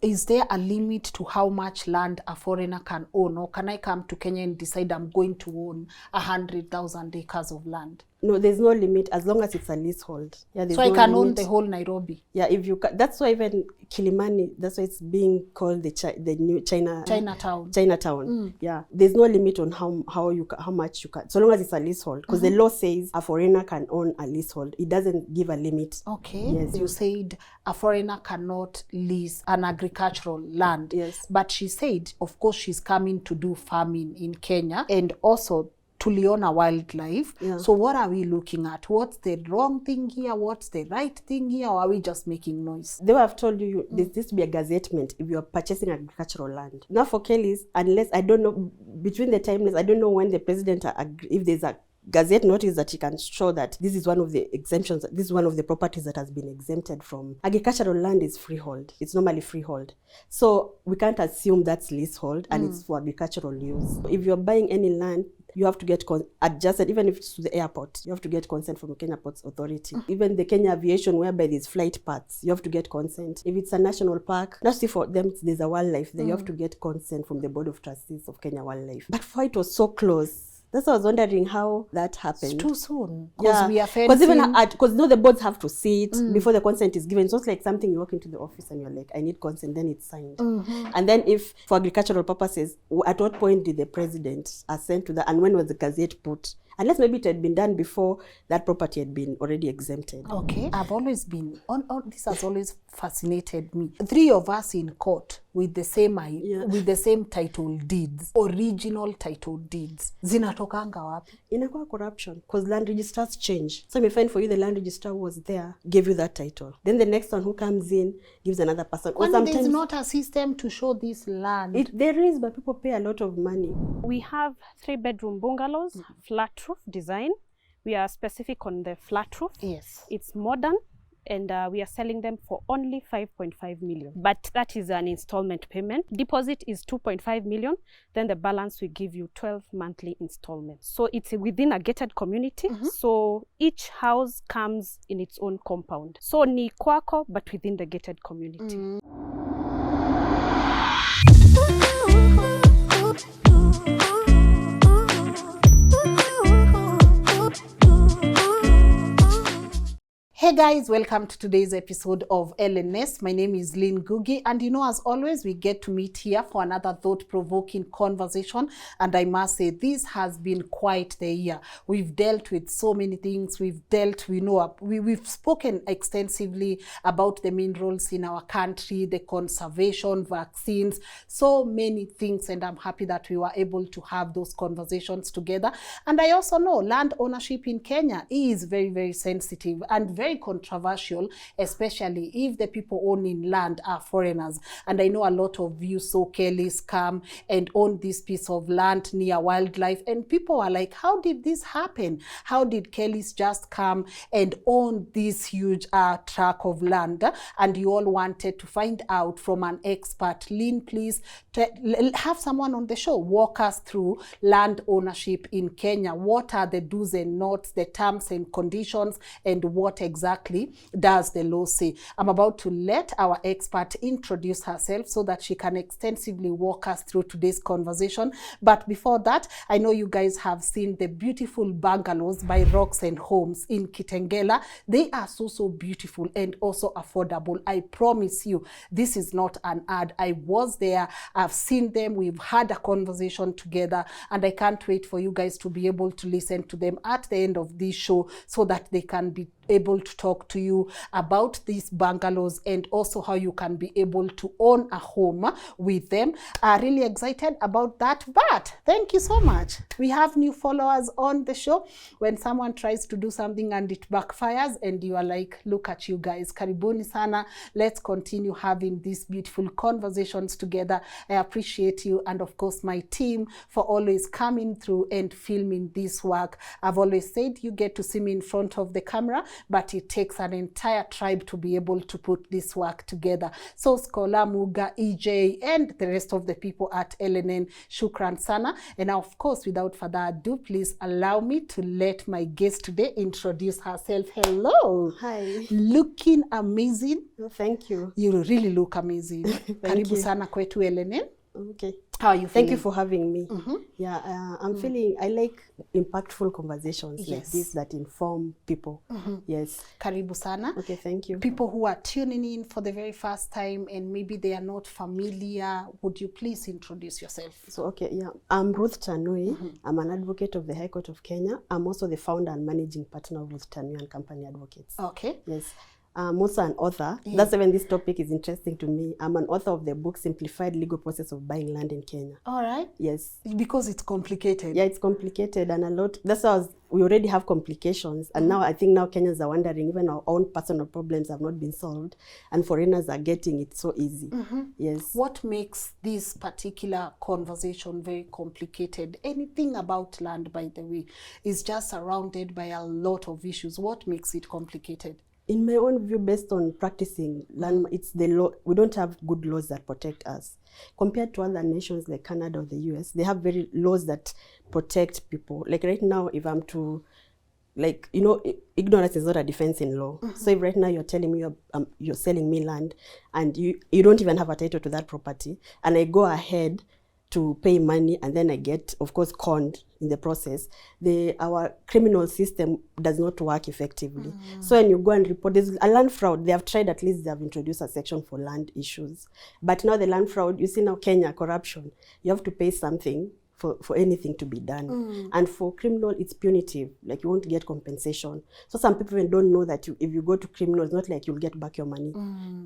is there a limit to how much land a foreigner can own? Or can I come to Kenya and decide I'm going to own 100,000 acres of land? No, there's no limit as long as it's a leasehold. Yeah, so I can own the whole Nairobi. Yeah, if you that's why even Kilimani, that's why it's being called the new Chinatown. Yeah, there's no limit on how much you can, so long as it's a leasehold. Because the law says a foreigner can own a leasehold. It doesn't give a limit. Okay. Yes. You said a foreigner cannot lease an agricultural land. Yes. But she said, of course, she's coming to do farming in Kenya and also tuliona wildlife. Yeah. So what are we looking at? What's the wrong thing here? What's the right thing here? Or are we just making noise? They have told you this needs to be a gazettement if you are purchasing agricultural land. Now for Kelis, unless, I don't know, between the timelines, I don't know when the president, if there's a gazette notice that he can show that this is one of the exemptions, this is one of the properties that has been exempted from. Agricultural land is freehold. It's normally freehold. So we can't assume that's leasehold and it's for agricultural use. If you're buying any land, you have to get adjusted, even if it's to the airport. You have to get consent from the Kenya Ports Authority. Even the Kenya Aviation, whereby there's flight paths, you have to get consent. If it's a national park, not see for them, there's a wildlife there, you have to get consent from the Board of Trustees of Kenya Wildlife. But for it was so close. That's why I was wondering how that happened. It's too soon. Yeah, we are fencing. Because the boards have to see it before the consent is given. So it's like something you walk into the office and you're like, I need consent, then it's signed. And then if for agricultural purposes, at what point did the president assent to that? And when was the gazette put? Unless maybe it had been done before that property had been already exempted. Okay. I've always been, this has always fascinated me. 3 of us in court with the same title deeds, original title deeds. Zinatokanga wapi? Inakuwa corruption, because land registers change. So you find for you the land registrar was there, gave you that title. Then the next one who comes in gives another person. Or sometimes there's not a system to show this land. There is, but people pay a lot of money. We have 3-bedroom bungalows, flat roof design. We are specific on the flat roof. Yes. It's modern, and we are selling them for only 5.5 million. But that is an installment payment. Deposit is 2.5 million. Then the balance we give you 12 monthly installments. So it's within a gated community. So each house comes in its own compound. So ni kwako, but within the gated community. Hey guys, welcome to today's episode of LNN. My name is Lynn Ngugi, and as always, we get to meet here for another thought-provoking conversation. And I must say, this has been quite the year. We've dealt with so many things. We've spoken extensively about the minerals in our country, the conservation, vaccines, so many things. And I'm happy that we were able to have those conversations together. And I also know land ownership in Kenya is very, very sensitive and very controversial, especially if the people owning land are foreigners. And I know a lot of you saw Kelis come and own this piece of land near wildlife, and people are like, how did this happen? How did Kelis just come and own this huge tract of land? And you all wanted to find out from an expert. Lynn, please have someone on the show walk us through land ownership in Kenya. What are the do's and don'ts, the terms and conditions, and what exactly does the law say? I'm about to let our expert introduce herself so that she can extensively walk us through today's conversation. But before that, I know you guys have seen the beautiful bungalows by Rocks and Homes in Kitengela. They are so beautiful and also affordable. I promise you, this is not an ad. I was there, I've seen them, we've had a conversation together, and I can't wait for you guys to be able to listen to them at the end of this show so that they can be able to talk to you about these bungalows and also how you can be able to own a home with them. I'm really excited about that, but thank you so much. We have new followers on the show. When someone tries to do something and it backfires and you are like, look at you guys, karibuni sana. Let's continue having these beautiful conversations together. I appreciate you, and of course my team, for always coming through and filming this work. I've always said you get to see me in front of the camera, but it takes an entire tribe to be able to put this work together. So Scholar Muga, EJ, and the rest of the people at LNN, shukran sana. And now, of course, without further ado, please allow me to let my guest today introduce herself. Hello. Hi. Looking amazing. Oh, thank you. You really look amazing. Karibu you. sana kwetu LNN. Okay. How are you feeling? Thank you for having me. Yeah, I'm feeling, I like impactful conversations like this that inform people. Yes. Karibu sana. Okay, thank you. People who are tuning in for the very first time and maybe they are not familiar, would you please introduce yourself? So, okay, yeah. I'm Ruth Tanui. I'm an advocate of the High Court of Kenya. I'm also the founder and managing partner of Ruth Tanui and Company Advocates. Okay. Yes. I'm also an author. That's when this topic is interesting to me. I'm an author of the book Simplified Legal Process of Buying Land in Kenya. All right. Yes. Because it's complicated. Yeah, it's complicated and a lot. That's why we already have complications. And now I think now Kenyans are wondering, even our own personal problems have not been solved. And foreigners are getting it so easy. Yes. What makes this particular conversation very complicated? Anything about land, by the way, is just surrounded by a lot of issues. What makes it complicated? In my own view, based on practicing land, it's the law. We don't have good laws that protect us. Compared to other nations like Canada or the US, they have very laws that protect people. Like right now, if I'm to, like, you know, ignorance is not a defense in law. So if right now you're telling me you're selling me land and you don't even have a title to that property, and I go ahead to pay money and then I get, of course, conned in the process, our criminal system does not work effectively. So when you go and report, there's a land fraud. They have tried, at least they have introduced a section for land issues. But now the land fraud, you see now Kenya, corruption, you have to pay something for anything to be done. And for criminal, it's punitive, like you won't get compensation. So some people even don't know that if you go to criminal, it's not like you'll get back your money.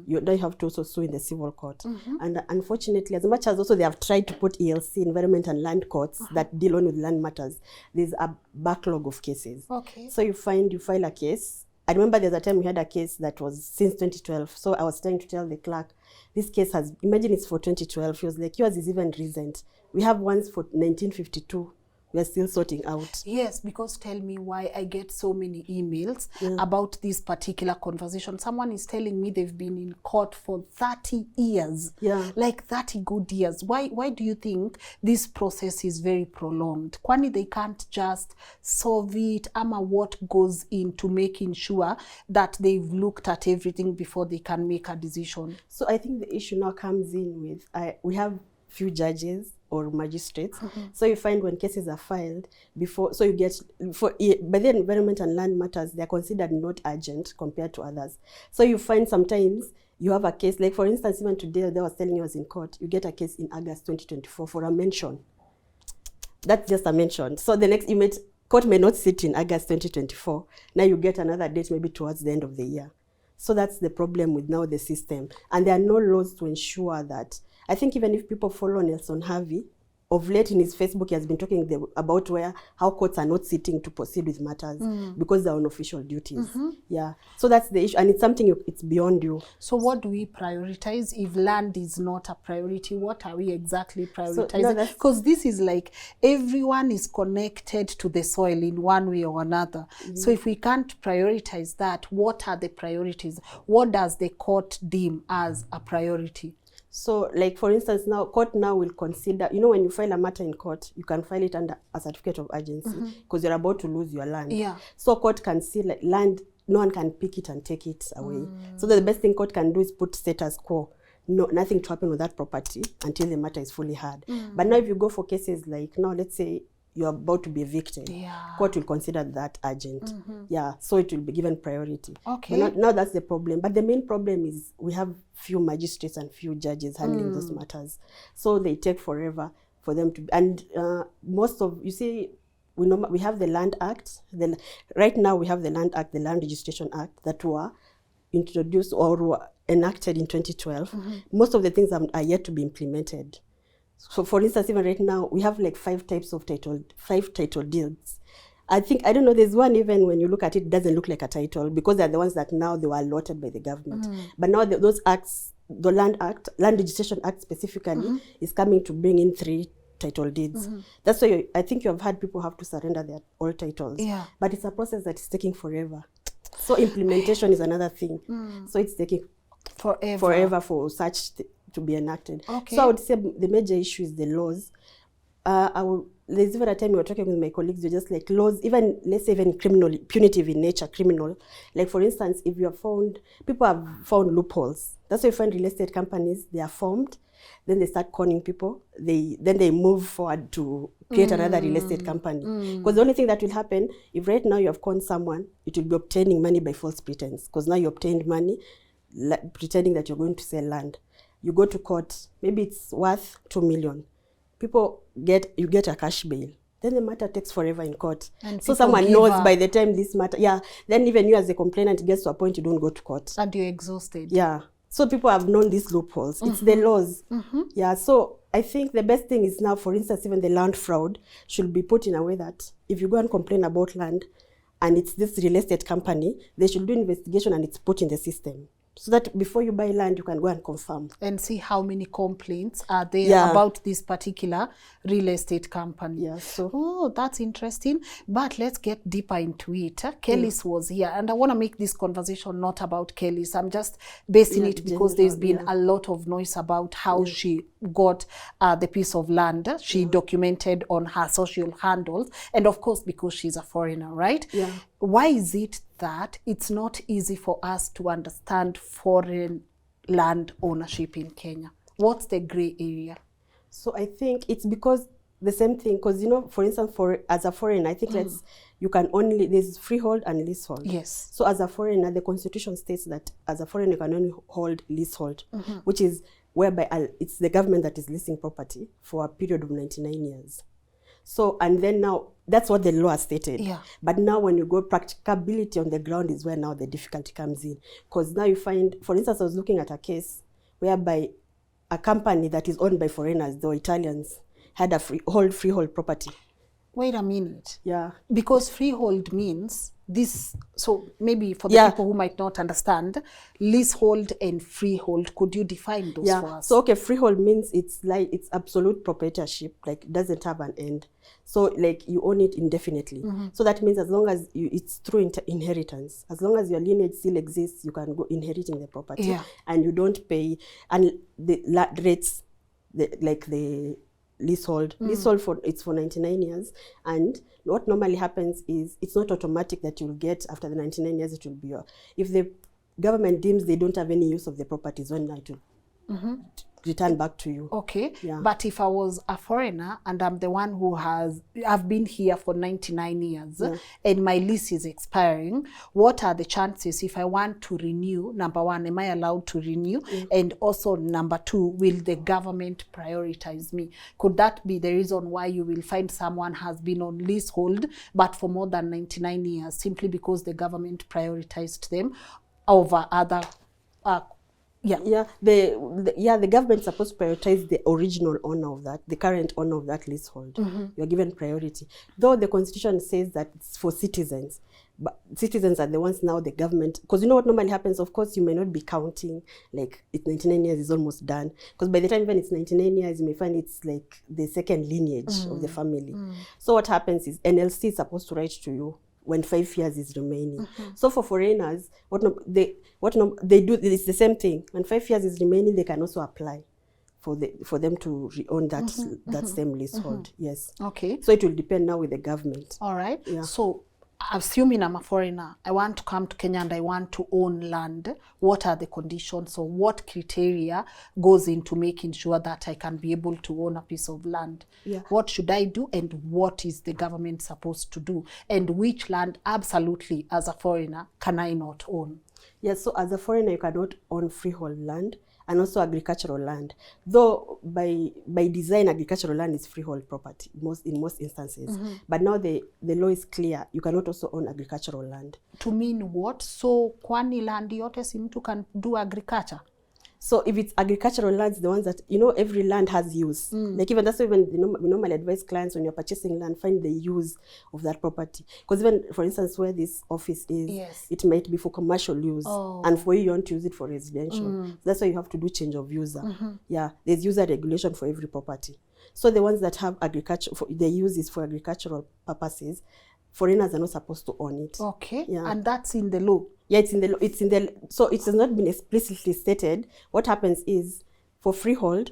You don't have to also sue in the civil court. And unfortunately, as much as also they have tried to put ELC, Environment and Land Courts, that deal only with land matters, there's a backlog of cases. Okay. So you file a case. I remember there's a time we had a case that was since 2012. So I was trying to tell the clerk, this case has, imagine it's for 2012. She was like, yours is even recent. We have ones for 1952. We are still sorting out. Yes, because tell me why I get so many emails about this particular conversation. Someone is telling me they've been in court for 30 years. Yeah. Like 30 good years. Why do you think this process is very prolonged? Kwani they can't just solve it? Ama what goes into making sure that they've looked at everything before they can make a decision? So I think the issue now comes in with, we have few judges or magistrates. So you find when cases are filed before, so you get, by the Environment and Land Matters, they're considered not urgent compared to others. So you find sometimes you have a case, like for instance, even today, they was telling you I was in court, you get a case in August 2024 for a mention. That's just a mention. So the next court may not sit in August 2024. Now you get another date maybe towards the end of the year. So that's the problem with now the system. And there are no laws to ensure that. I think even if people follow Nelson Harvey, of late in his Facebook, he has been talking about how courts are not sitting to proceed with matters because they're on official duties. Yeah. So that's the issue. And it's something, it's beyond you. So what do we prioritize if land is not a priority? What are we exactly prioritizing? Because this is like everyone is connected to the soil in one way or another. So if we can't prioritize that, what are the priorities? What does the court deem as a priority? So, like, for instance, now, court now will consider, you know, when you file a matter in court, you can file it under a certificate of urgency because you're about to lose your land. Yeah. So, court can see, like, land, no one can pick it and take it away. So, the best thing court can do is put status quo. No, nothing to happen with that property until the matter is fully heard. But now, if you go for cases like, now, let's say, you're about to be evicted, court will consider that urgent. Yeah, so it will be given priority. Okay. But now that's the problem. But the main problem is we have few magistrates and few judges handling those matters. So they take forever for them to, and most of, you see, we have the Land Act. Right now we have the Land Act, the Land Registration Act, that were introduced or were enacted in 2012. Most of the things are yet to be implemented. So for instance, even right now, we have like 5 title deeds. I don't know, there's one even when you look at it, it doesn't look like a title because they're the ones that now they were allotted by the government. But now those acts, the Land Act, Land Registration Act specifically, is coming to bring in 3 title deeds. That's why I think you have had people have to surrender their old titles. Yeah. But it's a process that is taking forever. So implementation is another thing. So it's taking forever for such to be enacted. Okay. So I would say the major issue is the laws. There's even a time we were talking with my colleagues, you're just like laws, even let's say even criminal, punitive in nature, criminal. Like for instance, if you have found, people have found loopholes. That's why you find real estate companies, they are formed, then they start conning people, then they move forward to create another real estate company. Because the only thing that will happen, if right now you have conned someone, it will be obtaining money by false pretense. Because now you obtained money, pretending that you're going to sell land. You go to court, maybe it's worth 2 million. You get a cash bail. Then the matter takes forever in court. And so someone knows by the time this matter, then even you as a complainant, it gets to a point you don't go to court. And you're exhausted. Yeah. So people have known these loopholes. It's the laws. Yeah. So I think the best thing is now, for instance, even the land fraud should be put in a way that if you go and complain about land and it's this real estate company, they should do investigation and it's put in the system. So that before you buy land, you can go and confirm. And see how many complaints are there about this particular real estate company. Yeah, so. Oh, that's interesting. But let's get deeper into it. Kelis was here. And I want to make this conversation not about Kelis. I'm just basing it because there's been a lot of noise about how she got the piece of land. She documented on her social handles. And of course, because she's a foreigner, right? Yeah. Why is it that it's not easy for us to understand foreign land ownership in Kenya? What's the gray area? So I think it's because the same thing, because, for instance, as a foreigner, I think there's freehold and leasehold. Yes. So as a foreigner, the constitution states that as a foreigner, you can only hold leasehold, which is whereby it's the government that is leasing property for a period of 99 years. So, and then now, that's what the law has stated. Yeah. But now when you go, practicability on the ground is where now the difficulty comes in. Because now you find, for instance, I was looking at a case whereby a company that is owned by foreigners, though Italians, had a freehold property. Wait a minute. Yeah. Because freehold means this, so maybe for the people who might not understand, leasehold and freehold, could you define those for us? So, okay, freehold means it's absolute proprietorship, like it doesn't have an end. So, like, you own it indefinitely. So that means as long as it's through inheritance, as long as your lineage still exists, you can go inheriting the property, and you don't pay, and the rates, the leasehold. Leasehold it's for 99 years, and what normally happens is it's not automatic that you'll get after the 99 years. It will be if the government deems they don't have any use of the properties, when it will return back to you. Okay, but if I was a foreigner and I'm the one who I've been here for 99 years and my lease is expiring, what are the chances if I want to renew? Number one, am I allowed to renew? And also number two, will the government prioritize me? Could that be the reason why you will find someone has been on leasehold but for more than 99 years simply because the government prioritized them over other the government's supposed to prioritize the original owner of that, the current owner of that leasehold. You're given priority. Though the constitution says that it's for citizens, but citizens are the ones now the government, because you know what normally happens, of course, you may not be counting, like it's 99 years is almost done. Because by the time even it's 99 years, you may find it's like the second lineage of the family. So what happens is NLC is supposed to write to you when 5 years is remaining. So for foreigners, they do, it's the same thing. When 5 years is remaining, they can also apply for them to re-own that same leasehold. Yes. Okay. So it will depend now with the government. All right. Yeah. So assuming I'm a foreigner, I want to come to Kenya and I want to own land, what are the conditions? So what criteria goes into making sure that I can be able to own a piece of land? Yeah. What should I do and what is the government supposed to do? And which land, absolutely, as a foreigner, can I not own? Yes, so as a foreigner, you cannot own freehold land and also agricultural land. Though by design, agricultural land is freehold property in most instances. But now the law is clear. You cannot also own agricultural land. To mean what? So kwani land yote si mtu can do agriculture? So if it's agricultural lands, the ones that, every land has use. Like even that's why we normally advise clients when you're purchasing land, find the use of that property. Because even, for instance, where this office is, it might be for commercial use. And for you want to use it for residential. So that's why you have to do change of user. Yeah, there's user regulation for every property. So the ones that have agriculture, the use is for agricultural purposes, foreigners are not supposed to own it. Okay. Yeah. And that's in the law. Yeah, it's in the law. So it has not been explicitly stated. What happens is, for freehold,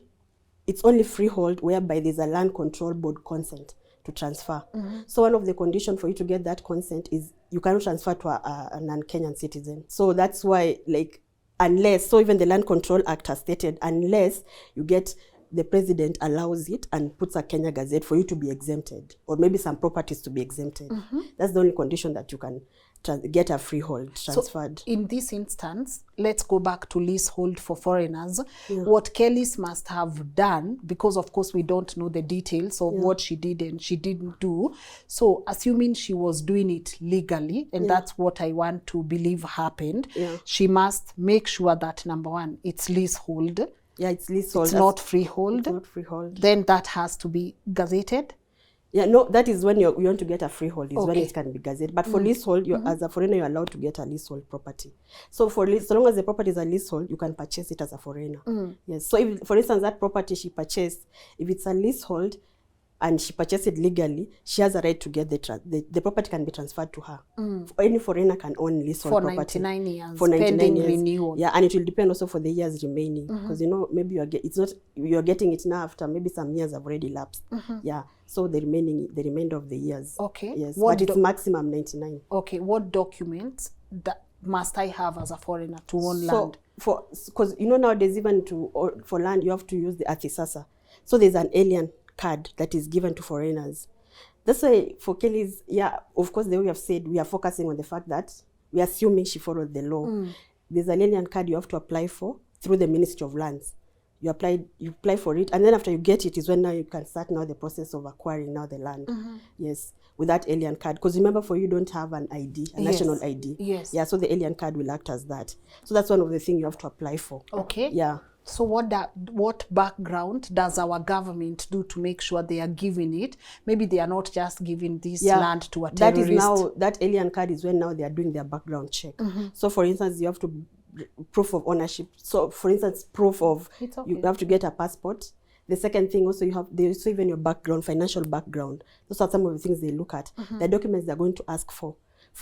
it's only freehold whereby there's a land control board consent to transfer. So one of the conditions for you to get that consent is you cannot transfer to a non-Kenyan citizen. So that's why, like, unless, so even the Land Control Act has stated, unless you get, the president allows it and puts a Kenya Gazette for you to be exempted, or maybe some properties to be exempted. That's the only condition that you can get a freehold transferred. So in this instance, let's go back to leasehold for foreigners. What Kelis must have done, because of course we don't know the details of what she did and she didn't do. So assuming she was doing it legally, and that's what I want to believe happened, she must make sure that, number one, it's leasehold. Yeah, it's leasehold. It's not freehold. It's not freehold. Then that has to be gazetted. Yeah, no, that is when you want to get a freehold, is when it can be gazetted. But for leasehold, as a foreigner, you're allowed to get a leasehold property. So so long as the property is a leasehold, you can purchase it as a foreigner. Yes. So if, for instance, that property she purchased, if it's a leasehold and she purchased it legally, she has a right to get the property can be transferred to her. Any foreigner can own leasehold for property. 99 years, for 99 pending years. renewal. Yeah, and it will depend also for the years remaining. Because, you know, maybe you're getting it now after maybe some years have already lapsed. Yeah, so the remainder of the years. Okay. Yes, but it's maximum 99. Okay, what documents that must I have as a foreigner to own land? Because, you know, nowadays even for land, you have to use the Athisasa. So there's an alien card that is given to foreigners. That's why for Kelis, yeah, of course, the way we have said, we are focusing on the fact that we are assuming she followed the law. There's an alien card you have to apply for through the Ministry of Lands. You apply for it, and then after you get it is when now you can start now the process of acquiring now the land. Yes, with that alien card. Because remember, for you don't have an ID, a national ID. Yes. Yeah, so the alien card will act as that. So that's one of the things you have to apply for. Okay. Yeah. So what background does our government do to make sure they are giving it? Maybe they are not just giving this land to a terrorist. That is now, that alien card is when now they are doing their background check. So for instance, you have to proof of ownership. So for instance, proof of, you have to get a passport. The second thing also, they also even your background, financial background. Those are some of the things they look at. The documents they're going to ask for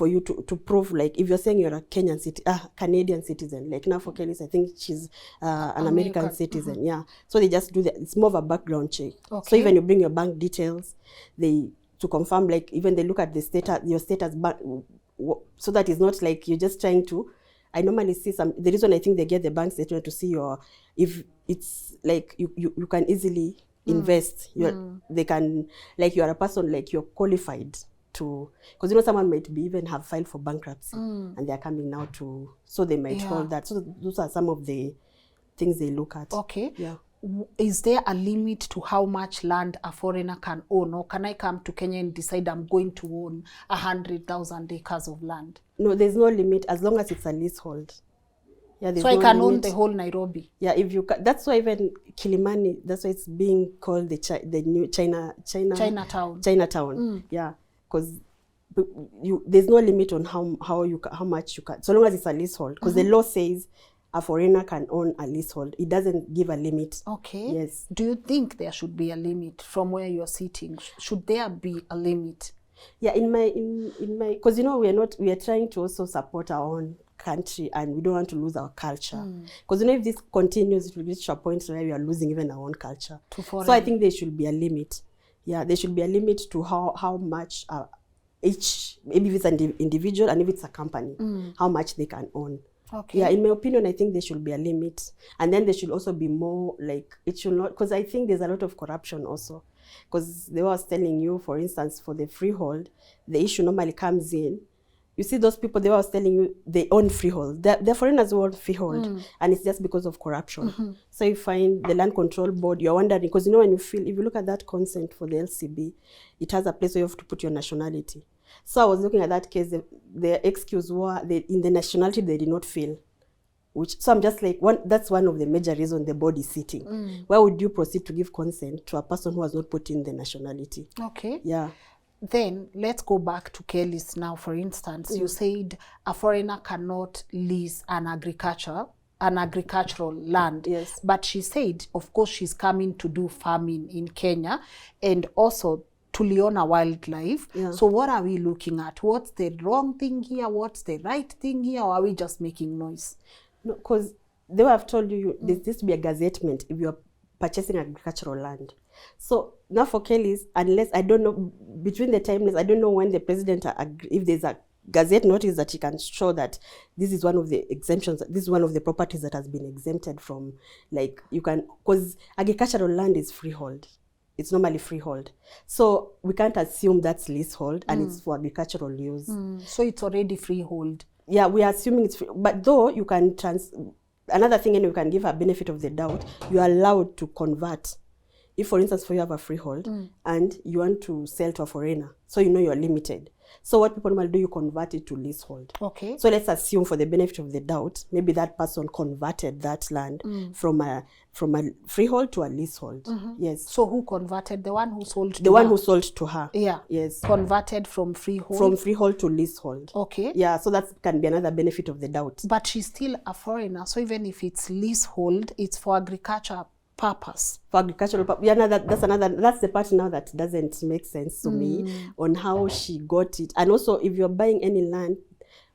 you to prove, like if you're saying you're a Canadian citizen, like now for Kelis, I think she's an American citizen. Yeah, so they just do that. It's more of a background check. Okay. So even you bring your bank details, to confirm, like even they look at the status, your status, so that it's not like you're just trying to. I normally see the reason I think they get the bank statement to see if it's like you can easily invest. They can, like you are a person, like you're qualified to, because you know someone might be even have filed for bankruptcy and they're coming now to, so they might hold that. So those are some of the things they look at. Okay. Yeah. Is there a limit to how much land a foreigner can own, or can I come to Kenya and decide I'm going to own 100,000 acres of land? No, there's no limit as long as it's a leasehold. Yeah, so I can own the whole Nairobi. Yeah, if you that's why even Kilimani, that's why it's being called the new Chinatown. Yeah, because there's no limit on how much you can, so long as it's a leasehold. Because the law says a foreigner can own a leasehold. It doesn't give a limit. Okay. Yes. Do you think there should be a limit from where you're sitting? Should there be a limit? Yeah, in my, because you know we are trying to also support our own country, and we don't want to lose our culture. Because you know if this continues, it will reach a point where we are losing even our own culture. So I think there should be a limit. Yeah, there should be a limit to how much each, maybe if it's an individual and if it's a company, how much they can own. Okay. Yeah, in my opinion, I think there should be a limit. And then there should also be more, like, it should not, because I think there's a lot of corruption also. Because they was telling you, for instance, for the freehold, the issue normally comes in. You see those people, they was telling you they own freehold. They're foreigners who own freehold. And it's just because of corruption. So you find the land control board, you're wondering, because you know when if you look at that consent for the LCB, it has a place where you have to put your nationality. So I was looking at that case, their excuse were in the nationality they did not fill. So I'm just like, that's one of the major reasons the board is sitting. Why would you proceed to give consent to a person who has not put in the nationality? Okay. Yeah. Then let's go back to Kelis now, for instance. You said a foreigner cannot lease an agricultural land. Yes. But she said, of course, she's coming to do farming in Kenya, and also tuliona wildlife. Yeah. So what are we looking at? What's the wrong thing here? What's the right thing here? Or are we just making noise? No, because they would have told you there needs to be a gazettement if you're purchasing agricultural land. So now for Kelis, unless I don't know, between the timelines, I don't know when the president, if there's a gazette notice that he can show that this is one of the exemptions, this is one of the properties that has been exempted from, like you can, because agricultural land is freehold. It's normally freehold. So we can't assume that's leasehold and it's for agricultural use. So it's already freehold. Yeah, we are assuming it's free. But though you can another thing, and you can give a benefit of the doubt, you are allowed to convert. If, for instance, you have a freehold and you want to sell to a foreigner, so you know you're limited. So what people normally do, you convert it to leasehold. Okay. So let's assume, for the benefit of the doubt, maybe that person converted that land from a freehold to a leasehold. Yes. So who converted? The one who sold to The one her? who sold to her. Yeah. Yes. Converted from freehold? From freehold to leasehold. Okay. Yeah, so that can be another benefit of the doubt. But she's still a foreigner. So even if it's leasehold, it's for agriculture purpose. For agricultural purpose. Yeah, no, that's the part now that doesn't make sense to me on how she got it. And also, if you're buying any land,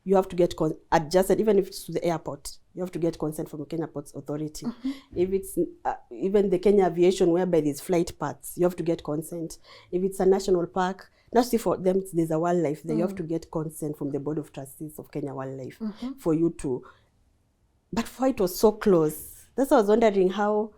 you have to get adjusted, even if it's to the airport. You have to get consent from the Kenya Ports Authority. If it's even the Kenya Aviation, whereby there's flight paths, you have to get consent. If it's a national park, not see for them, there's a wildlife there, you have to get consent from the Board of Trustees of Kenya Wildlife for you to. But for it was so close. That's why I was wondering how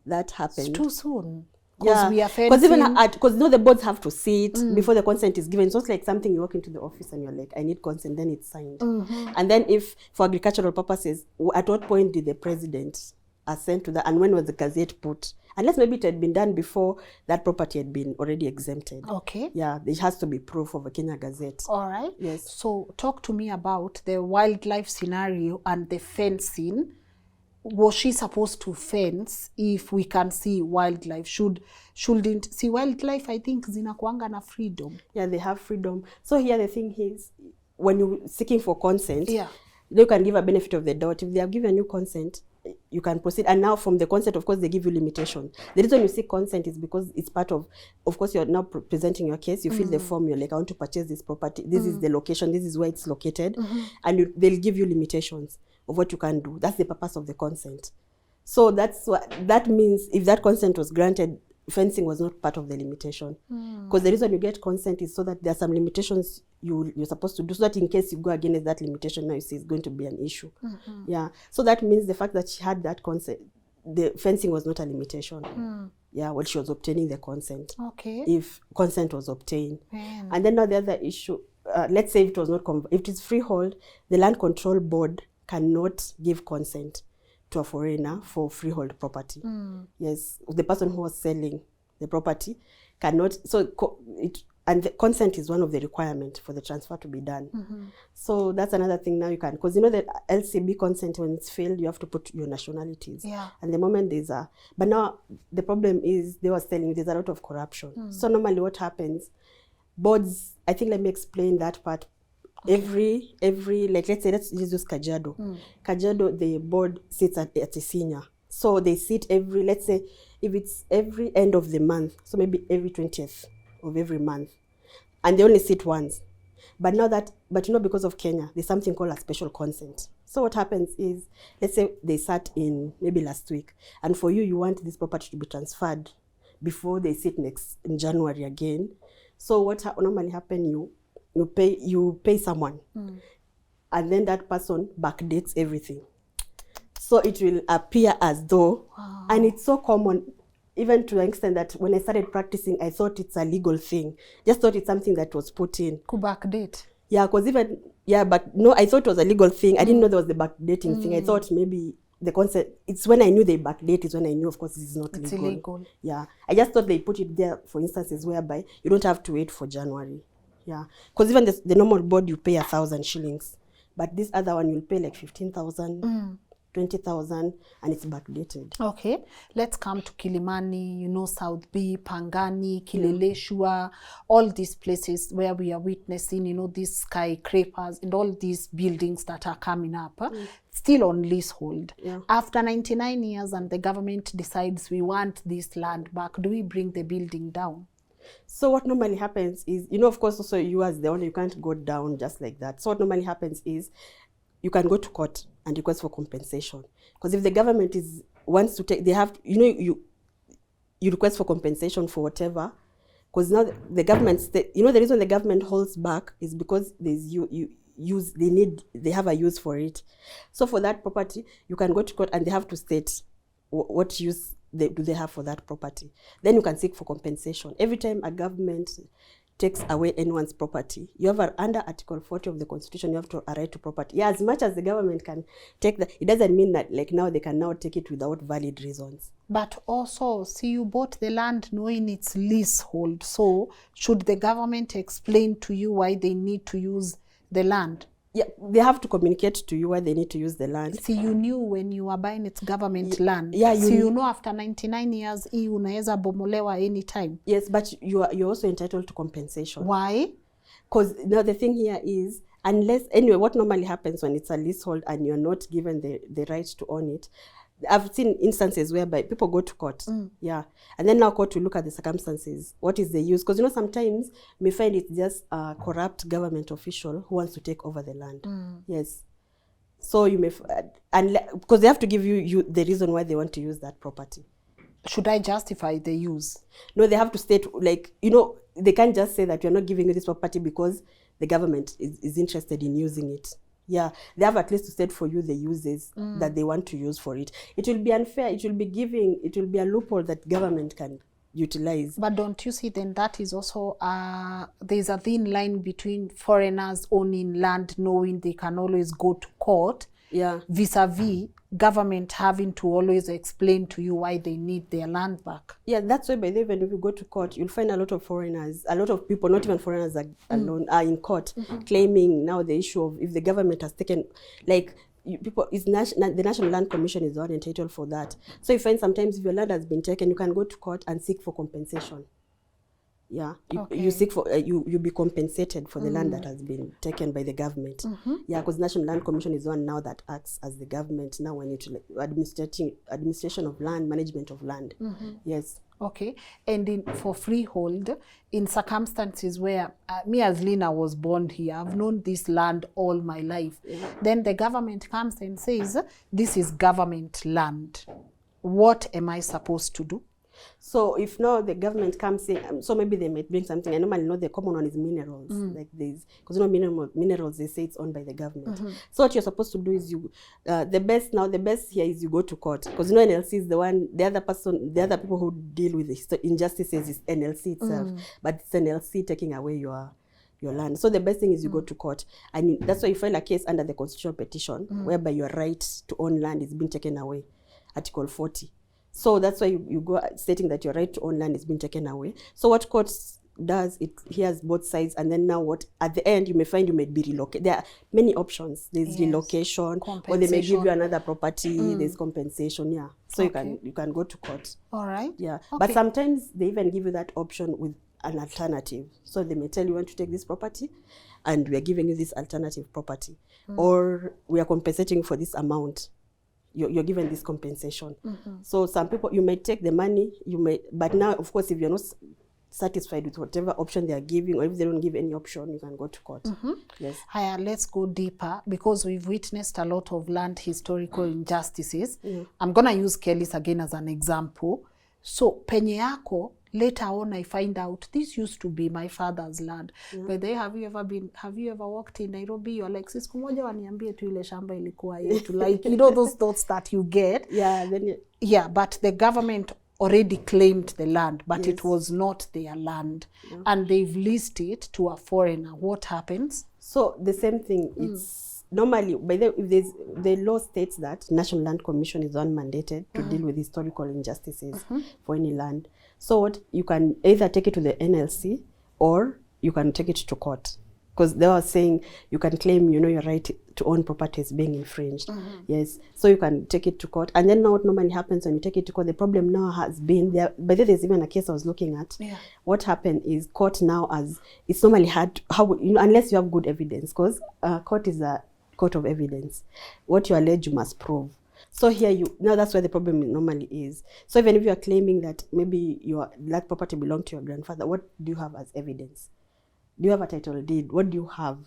that happened. It's too soon. Yeah, we are because even because the boards have to see it before the consent is given. So it's like something you walk into the office and you're like, I need consent, then it's signed. And then if for agricultural purposes, at what point did the president assent to that, and when was the gazette put? Unless maybe it had been done before that property had been already exempted. Okay. Yeah, there has to be proof of a Kenya Gazette. All right. Yes. So talk to me about the wildlife scenario and the fencing. Was she supposed to fence if we can see wildlife? Shouldn't see wildlife? I think zinakuanga na freedom. Yeah, they have freedom. So here the thing is, when you're seeking for consent, they can give a benefit of the doubt. If they have given you consent, you can proceed. And now from the consent, of course, they give you limitations. The reason you seek consent is because it's part of course, you're now presenting your case. You fill the form. You're like, I want to purchase this property. This is the location. This is where it's located. And they'll give you limitations of what you can do. That's the purpose of the consent. So that's what that means. If that consent was granted, fencing was not part of the limitation. Because the reason you get consent is so that there are some limitations you're supposed to do, so that in case you go against that limitation, now you see it's going to be an issue. Yeah. So that means the fact that she had that consent, the fencing was not a limitation. Yeah, when she was obtaining the consent. Okay. If consent was obtained. And then now the other issue, let's say if it was not, if it is freehold, the Land Control Board cannot give consent to a foreigner for freehold property. Yes, the person who was selling the property cannot. So and the consent is one of the requirements for the transfer to be done. So that's another thing now you can, because you know that LCB consent, when it's failed, you have to put your nationalities. Yeah. And the moment but now the problem is they were telling there's a lot of corruption. So normally what happens, boards, I think let me explain that part. Okay. Every like let's say let's use Kajiado. Kajiado, the board sits at a senior. So they sit every, let's say if it's every end of the month, so maybe every 20th of every month. And they only sit once. But because of Kenya, there's something called a special consent. So what happens is, let's say they sat in maybe last week, and for you want this property to be transferred before they sit in January again. So what normally happens, you pay someone, and then that person backdates everything. So it will appear as though, and it's so common, even to the extent that when I started practicing, I thought it's a legal thing. Just thought it's something that was put in. Could backdate? Yeah, but no, I thought it was a legal thing. I didn't know there was the backdating thing. I thought maybe the concept, it's when I knew they backdate is when I knew, of course, it's not legal. It's illegal. Yeah, I just thought they put it there for instances whereby you don't have to wait for January. Yeah, because even the normal board, you pay 1,000 shillings. But this other one, you'll pay like 15,000, 20,000, and it's backdated. Okay, let's come to Kilimani, South B, Pangani, Kileleshwa, all these places where we are witnessing, these skyscrapers and all these buildings that are coming up, still on leasehold. Yeah. After 99 years and the government decides we want this land back, do we bring the building down? So what normally happens is, of course, also you as the owner, you can't go down just like that. So what normally happens is you can go to court and request for compensation. Because if the government wants to take, they have, you request for compensation for whatever. Because now the government, the reason the government holds back is because there's they have a use for it. So for that property, you can go to court and they have to state what use do they have for that property. Then you can seek for compensation. Every time a government takes away anyone's property, you have under Article 40 of the Constitution, you have a right to property. Yeah, as much as the government can take that, it doesn't mean that like now they can now take it without valid reasons. But also, see, you bought the land knowing it's leasehold. So should the government explain to you why they need to use the land? Yeah, they have to communicate to you why they need to use the land. See, you knew when you were buying its government land. Yeah, you know after 99 years, hii unaweza bomolewa anytime. Yes, but you're also entitled to compensation. Why? Because now the thing here is, anyway, what normally happens when it's a leasehold and you're not given the right to own it, I've seen instances whereby people go to court, yeah, and then now court will look at the circumstances. What is the use? Because sometimes you may find it's just a corrupt government official who wants to take over the land. Yes, so you may, because they have to give you the reason why they want to use that property. Should I justify the use? No, they have to state, like, they can't just say that you're not giving you this property because the government is interested in using it. Yeah, they have at least to state for you the uses that they want to use for it. It will be unfair. It will be a loophole that government can utilize. But don't you see then that is also, there's a thin line between foreigners owning land, knowing they can always go to court, vis-a-vis government having to always explain to you why they need their land back. Yeah, that's why by the way, when you go to court, you'll find a lot of foreigners, a lot of people, not even foreigners alone, are in court claiming now the issue of if the government has taken, like, the National Land Commission is the one entitled for that. So you find sometimes if your land has been taken, you can go to court and seek for compensation. Yeah, you seek for you be compensated for the land that has been taken by the government. Yeah, because National Land Commission is one now that acts as the government now when it's like administration of land, management of land. Yes. Okay, and for freehold, in circumstances where me as Lina was born here, I've known this land all my life. Then the government comes and says, this is government land. What am I supposed to do? So if now the government comes in, so maybe they might bring something. I normally know the common one is minerals, like this, because minerals they say it's owned by the government. So what you're supposed to do is the best here is you go to court, because NLC is the other people who deal with the injustices is NLC itself, but it's NLC taking away your land. So the best thing is you go to court, and that's why you file a case under the constitutional petition, whereby your right to own land is being taken away, Article 40. So that's why you go stating that your right to own land is being taken away. So what court does, it hears both sides, and then now at the end you may find you may be relocated. There are many options. There's relocation, or they may give you another property. There's compensation. Yeah, so you can go to court. All right. Yeah, but sometimes they even give you that option with an alternative. So they may tell you want to take this property, and we are giving you this alternative property, or we are compensating for this amount. You're given this compensation. So some people, you may take the money, but now, of course, if you're not satisfied with whatever option they are giving, or if they don't give any option, you can go to court. Yes. Higher, let's go deeper, because we've witnessed a lot of land historical injustices. I'm going to use Kelis again as an example. So penye yako, later on I find out this used to be my father's land. But then have you ever walked in Nairobi? You're like, siku moja waniambie tu ile shamba ilikuwa yetu. Like, those thoughts that you get. Yeah, but the government already claimed the land, but it was not their land. And they've leased it to a foreigner. What happens? So the same thing, it's normally, if the law states that National Land Commission is unmandated to deal with historical injustices for any land. So what, you can either take it to the NLC or you can take it to court. Because they were saying you can claim, your right to own property is being infringed. Yes. So you can take it to court. And then now what normally happens when you take it to court, the problem now has been there. But there's even a case I was looking at. What happened is court now, it's normally hard, unless you have good evidence, because court is a court of evidence. What you allege, you must prove. So here now that's where the problem normally is. So even if you are claiming that maybe that property belonged to your grandfather, what do you have as evidence? Do you have a title deed? What do you have?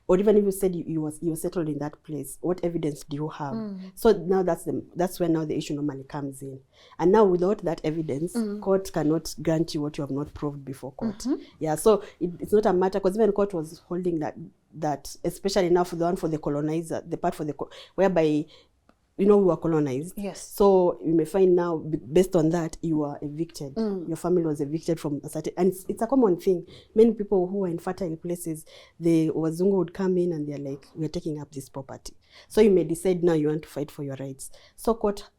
Or even if you said you were settled in that place, what evidence do you have? So now that's where now the issue normally comes in. And now without that evidence, court cannot grant you what you have not proved before court. Yeah, so it's not a matter, because even court was holding that especially now for the one for the colonizer, the part for whereby we were colonized. Yes. So you may find now, based on that, you are evicted. Your family was evicted from a certain, and it's a common thing. Many people who are in fertile places, the Wazungu would come in and they're like, we're taking up this property. So you may decide now you want to fight for your rights. So court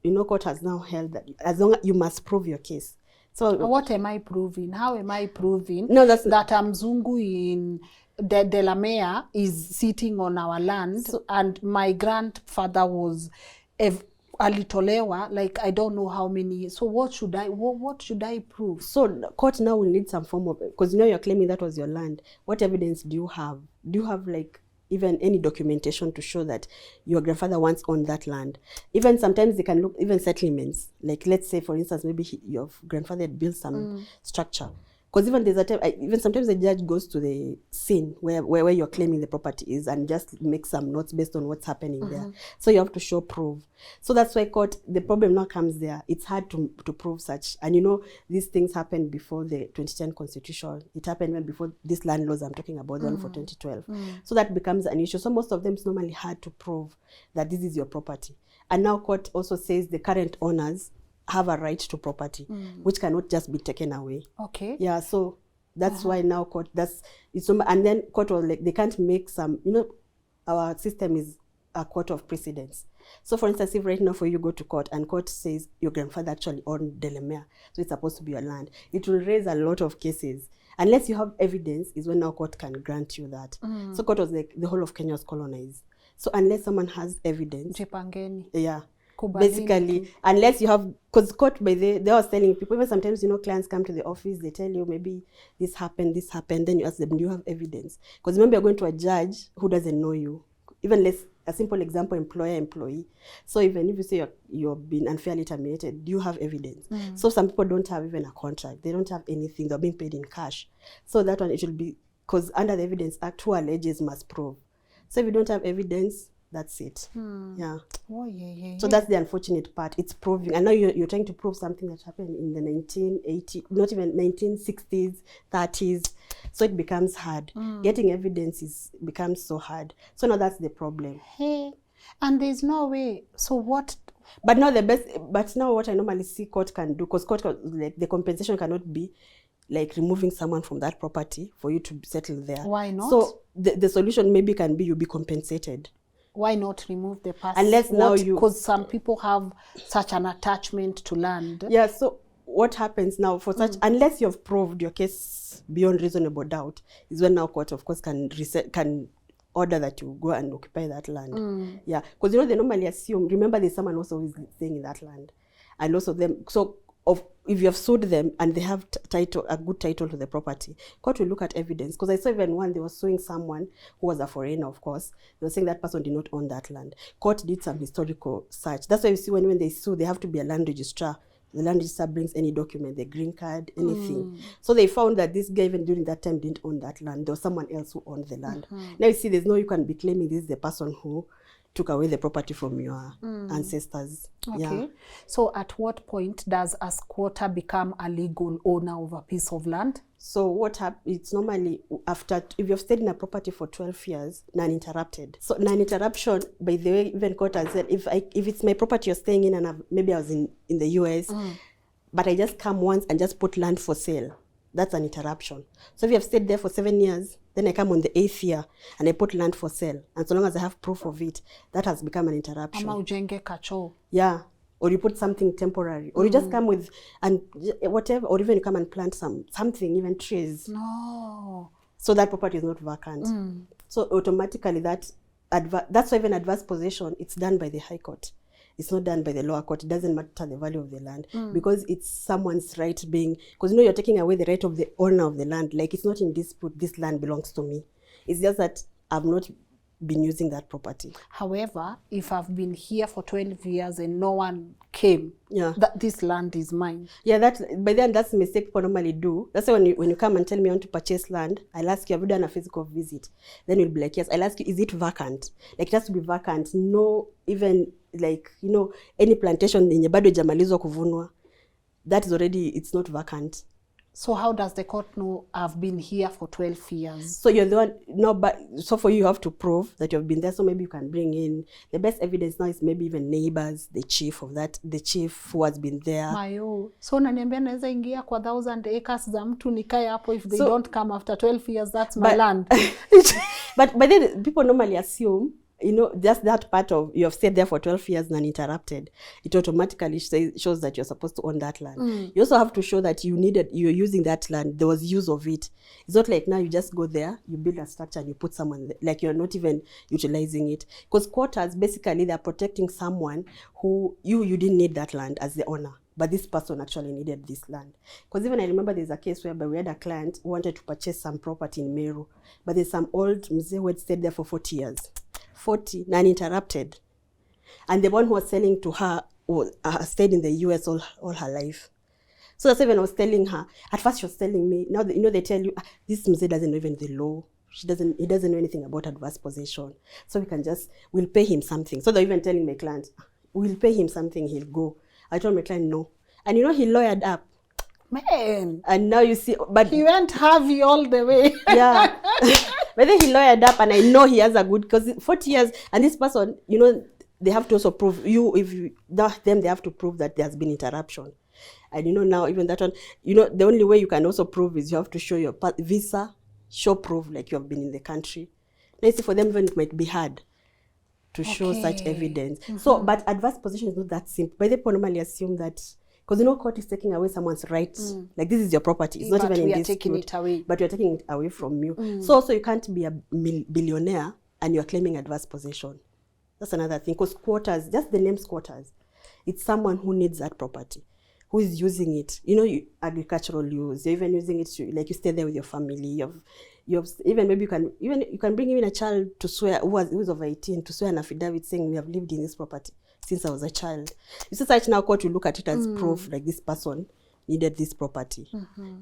has now held that as long as you must prove your case. So what am I proving? How am I proving that Mzungu in Delamere is sitting on our land, and my grandfather was alitolewa, like I don't know how many. So what should I prove? So court now will need some form of, because you're claiming that was your land. What evidence do you have? Do you have like even any documentation to show that your grandfather once owned that land? Even sometimes they can look, even settlements, like let's say for instance maybe your grandfather had built some structure. Because even there's a time, even sometimes the judge goes to the scene where you're claiming the property is and just makes some notes based on what's happening there. So you have to show proof. So that's why court, the problem now comes there. It's hard to prove such. And these things happened before the 2010 constitution. It happened even before this land laws I'm talking about, the one for 2012. So that becomes an issue. So most of them it's normally hard to prove that this is your property. And now court also says the current owners have a right to property, which cannot just be taken away. Okay. Yeah, so that's why now court, and then court was like, they can't make some, our system is a court of precedence. So for instance, if right now for you go to court and court says your grandfather actually owned Delamere, so it's supposed to be your land, it will raise a lot of cases. Unless you have evidence is when now court can grant you that. So court was like, the whole of Kenya was colonized. So unless someone has evidence. Jepangeni. Yeah. Basically, unless you have, because court they was telling people, even sometimes clients come to the office, they tell you maybe this happened, then you ask them, do you have evidence? Because remember you're going to a judge who doesn't know you. Even less, a simple example, employer-employee. So even if you say you've been unfairly terminated, do you have evidence? So some people don't have even a contract, they don't have anything, they're being paid in cash. So that one, it should be, because under the Evidence Act, who alleges must prove. So if you don't have evidence, that's it. Yeah. Oh, yeah. So that's the unfortunate part. It's proving. And now you're trying to prove something that happened in the 1980s, not even 1960s, 30s. So it becomes hard. Getting evidence becomes so hard. So now that's the problem. Hey, and there's no way. So what? But now what I normally see court can do, because court, like, the compensation cannot be like removing someone from that property for you to settle there. Why not? So the solution maybe can be you be compensated. Why not remove the person? Unless now because some people have such an attachment to land. Yeah, so what happens now for such, unless you've proved your case beyond reasonable doubt, is when now court, of course, can order that you go and occupy that land. Yeah, because they normally assume, remember there's someone also who is staying in that land. And also them, so if you have sued them and they have a good title to the property, court will look at evidence. Because I saw even one, they were suing someone who was a foreigner, of course. They were saying that person did not own that land. Court did some historical search. That's why you see when they sue, they have to be a land registrar. The land registrar brings any document, the green card, anything. So they found that this guy, even during that time, didn't own that land. There was someone else who owned the land. Now you see, you can be claiming this is the person who took away the property from your ancestors. Okay. Yeah. So at what point does a squatter become a legal owner of a piece of land? So what happens, it's normally after, if you've stayed in a property for 12 years, non-interrupted. So non-interruption, by the way, even court has said, if it's my property you're staying in, and maybe I was in the US, but I just come once and just put land for sale, that's an interruption. So if you have stayed there for 7 years, then I come on the 8th year and I put land for sale. And so long as I have proof of it, that has become an interruption. Ama ujenge kacho. Yeah. Or you put something temporary. Or you just come with, and whatever, or even you come and plant something, even trees. No. So that property is not vacant. So automatically that's why even adverse possession, it's done by the High Court. It's not done by the lower court. It doesn't matter the value of the land because it's someone's right being, because you're taking away the right of the owner of the land. Like, it's not in dispute, this land belongs to me. It's just that I've not been using that property. However, if I've been here for 12 years and no one came, that this land is mine. Yeah, by then that's the mistake people normally do. That's why when you come and tell me I want to purchase land, I'll ask you, have you done a physical visit? Then you'll be like, yes. I'll ask you, is it vacant? Like, it has to be vacant. No, even like, you know, any plantation in bado jamalizwa kuvunwa, that is already, it's not vacant. So how does the court know I've been here for 12 years? So you're the one, no, but so for you have to prove that you've been there. So maybe you can bring in, the best evidence now is maybe even neighbors, the chief who has been there. Mayo. So naniambia naweza ingia kwa 1,000 acres za mtu nikae hapo, if they don't come after 12 years, that's my land. But then people normally assume, you know, just that part of you have stayed there for 12 years uninterrupted, it automatically shows that you're supposed to own that land. You also have to show that you're using that land, there was use of it. It's not like now you just go there, you build a structure and you put someone there, like you're not even utilizing it. Because quarters, basically they're protecting someone who you didn't need that land as the owner, but this person actually needed this land. Because even I remember there's a case whereby we had a client who wanted to purchase some property in Meru, but there's some old mzee who had stayed there for 40 years. 40, uninterrupted. And the one who was selling to her stayed in the US all her life. So that's when I was telling her, at first she was telling me, now they tell you, this mzee doesn't know even the law. He doesn't know anything about adverse possession. So we'll pay him something. So they're even telling my client, we'll pay him something, he'll go. I told my client, no. And you know, he lawyered up. Man. And now you see, but he went heavy all the way. Yeah. But then he lawyered up, and I know he has a good, because 40 years, and this person, you know, they have to also prove, they have to prove that there has been interruption. And you know, now even that one, you know, the only way you can also prove is you have to show your visa, show proof like you have been in the country. Let's see, for them even it might be hard to show such evidence. So, but adverse possession is not that simple. But they normally assume that, because you know, court is taking away someone's rights. Like, this is your property. It's not even in this taking it away. But you're taking it away from you. So also you can't be a billionaire and you're claiming adverse possession. That's another thing. Because quarters, just the name squatters, it's someone who needs that property, who is using it. You know, agricultural use. You're even using it to, like, you stay there with your family. You have even maybe you can bring even a child to swear who's over 18 to swear an affidavit saying we have lived in this property since I was a child. You see, such now court will look at it as proof, like this person needed this property.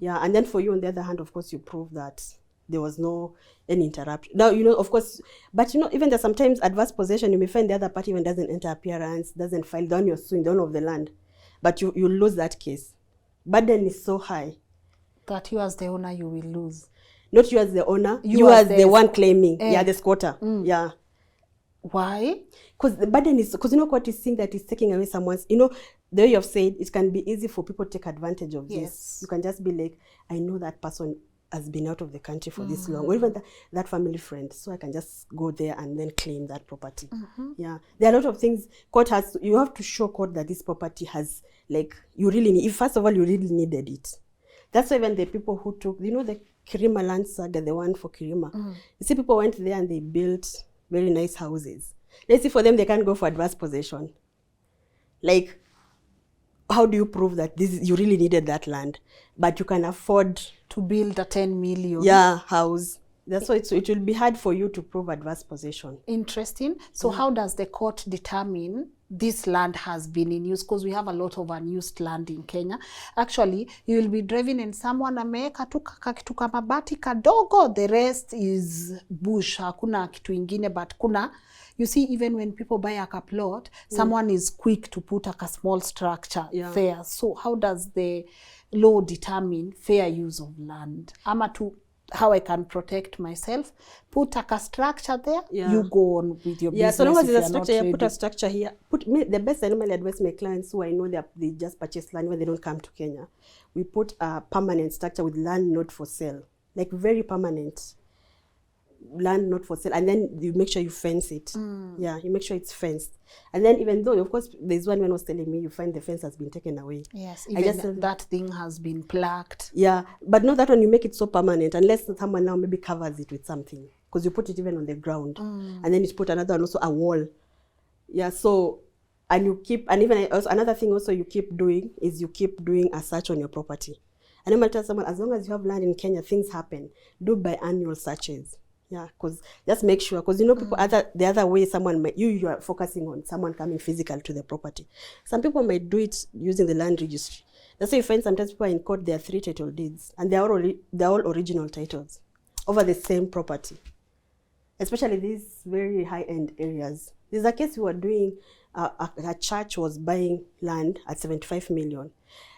Yeah, and then for you on the other hand, of course, you prove that there was any interruption. Now, you know, of course, but you know, even there's sometimes adverse possession, you may find the other party even doesn't enter appearance, doesn't file, down you're suing, the owner of the land, but you lose that case. Burden is so high that you as the owner, you will lose. Not you as the owner, you as the one claiming. Yeah, the squatter. Yeah. Why? Because the burden is, because you know what is saying that is taking away someone's, you know, the way you have said, it can be easy for people to take advantage of this. You can just be like, I know that person has been out of the country for this long, or even that family friend, so I can just go there and then claim that property. Yeah, there are a lot of things court has you have to show court that this property has, like, you really need, if first of all you really needed it. That's why even the people who took, you know, the Kirima land saga, the one for Kirima, you see people went there and they built very nice houses. Let's see, for them they can't go for adverse possession. Like, how do you prove that you really needed that land, but you can afford to build a 10 million house? That's why it will be hard for you to prove adverse possession. Interesting. So how does the court determine this land has been in use? Because we have a lot of unused land in Kenya. Actually, you will be driving and someone ameweka tu kakitu kama mabati kadogo, the rest is bush, hakuna kitu ingine, but kuna, you see, even when people buy a plot, someone is quick to put a small structure there. So how does the law determine fair use of land? How I can protect myself, put a structure there, you go on with your business. Yeah, so long as there's a structure, put a structure here. The best I normally advise my clients who I know they just purchase land when they don't come to Kenya. We put a permanent structure with land not for sale, like very permanent. Land not for sale, and then you make sure you fence it. Yeah, you make sure it's fenced. And then even though, of course, there's one man was telling me, you find the fence has been taken away. Yes, even that thing has been plaqued. Yeah, but not that one, you make it so permanent, unless someone now maybe covers it with something. Because you put it even on the ground. And then you put another one, also a wall. Yeah, so, and you keep, and even also, another thing also you keep doing is you keep doing a search on your property. And I'm going to tell someone, as long as you have land in Kenya, things happen. Do biannual searches. Yeah, because just make sure, because you know people the other way someone might, you are focusing on someone coming physical to the property. Some people might do it using the land registry. That's why you find sometimes people are in court, there are 3 title deeds and they're all original titles over the same property. Especially these very high-end areas. There's a case we were doing, a church was buying land at 75 million.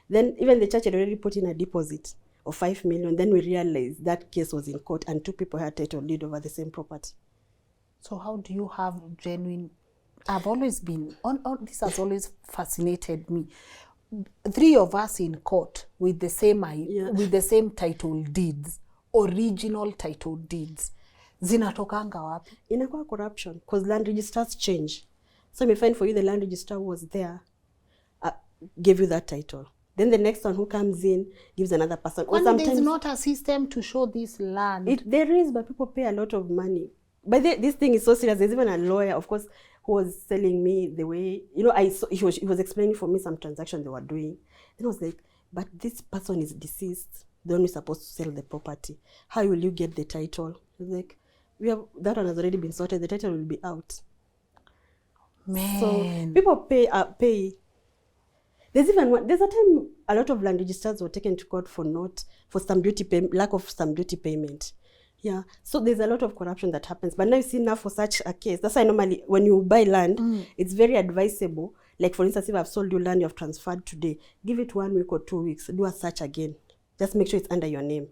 Then even the church had already put in a deposit of 5 million. Then we realized that case was in court and 2 people had title deed over the same property. So how do you have genuine... I've always been... this has always fascinated me. 3 of us in court with the same title deeds, original title deeds. Zinatokanga wapi? Inakuwa corruption because land registers change. So we find for you the land register was there, gave you that title. Then the next one who comes in gives another person. Or sometimes there's not a system to show this land. There is, but people pay a lot of money. But this thing is so serious. There's even a lawyer, of course, who was telling me the way, you know, he was explaining for me some transactions they were doing. And I was like, but this person is deceased. They're only supposed to sell the property. How will you get the title? I was like, that one has already been sorted. The title will be out. Man. So people pay. There's a time a lot of land registers were taken to court for lack of stamp duty payment. Yeah, so there's a lot of corruption that happens. But now you see, now for such a case, that's why normally when you buy land, it's very advisable. Like for instance, if I've sold you land you have transferred today, give it 1 week or 2 weeks, do a search again. Just make sure it's under your name.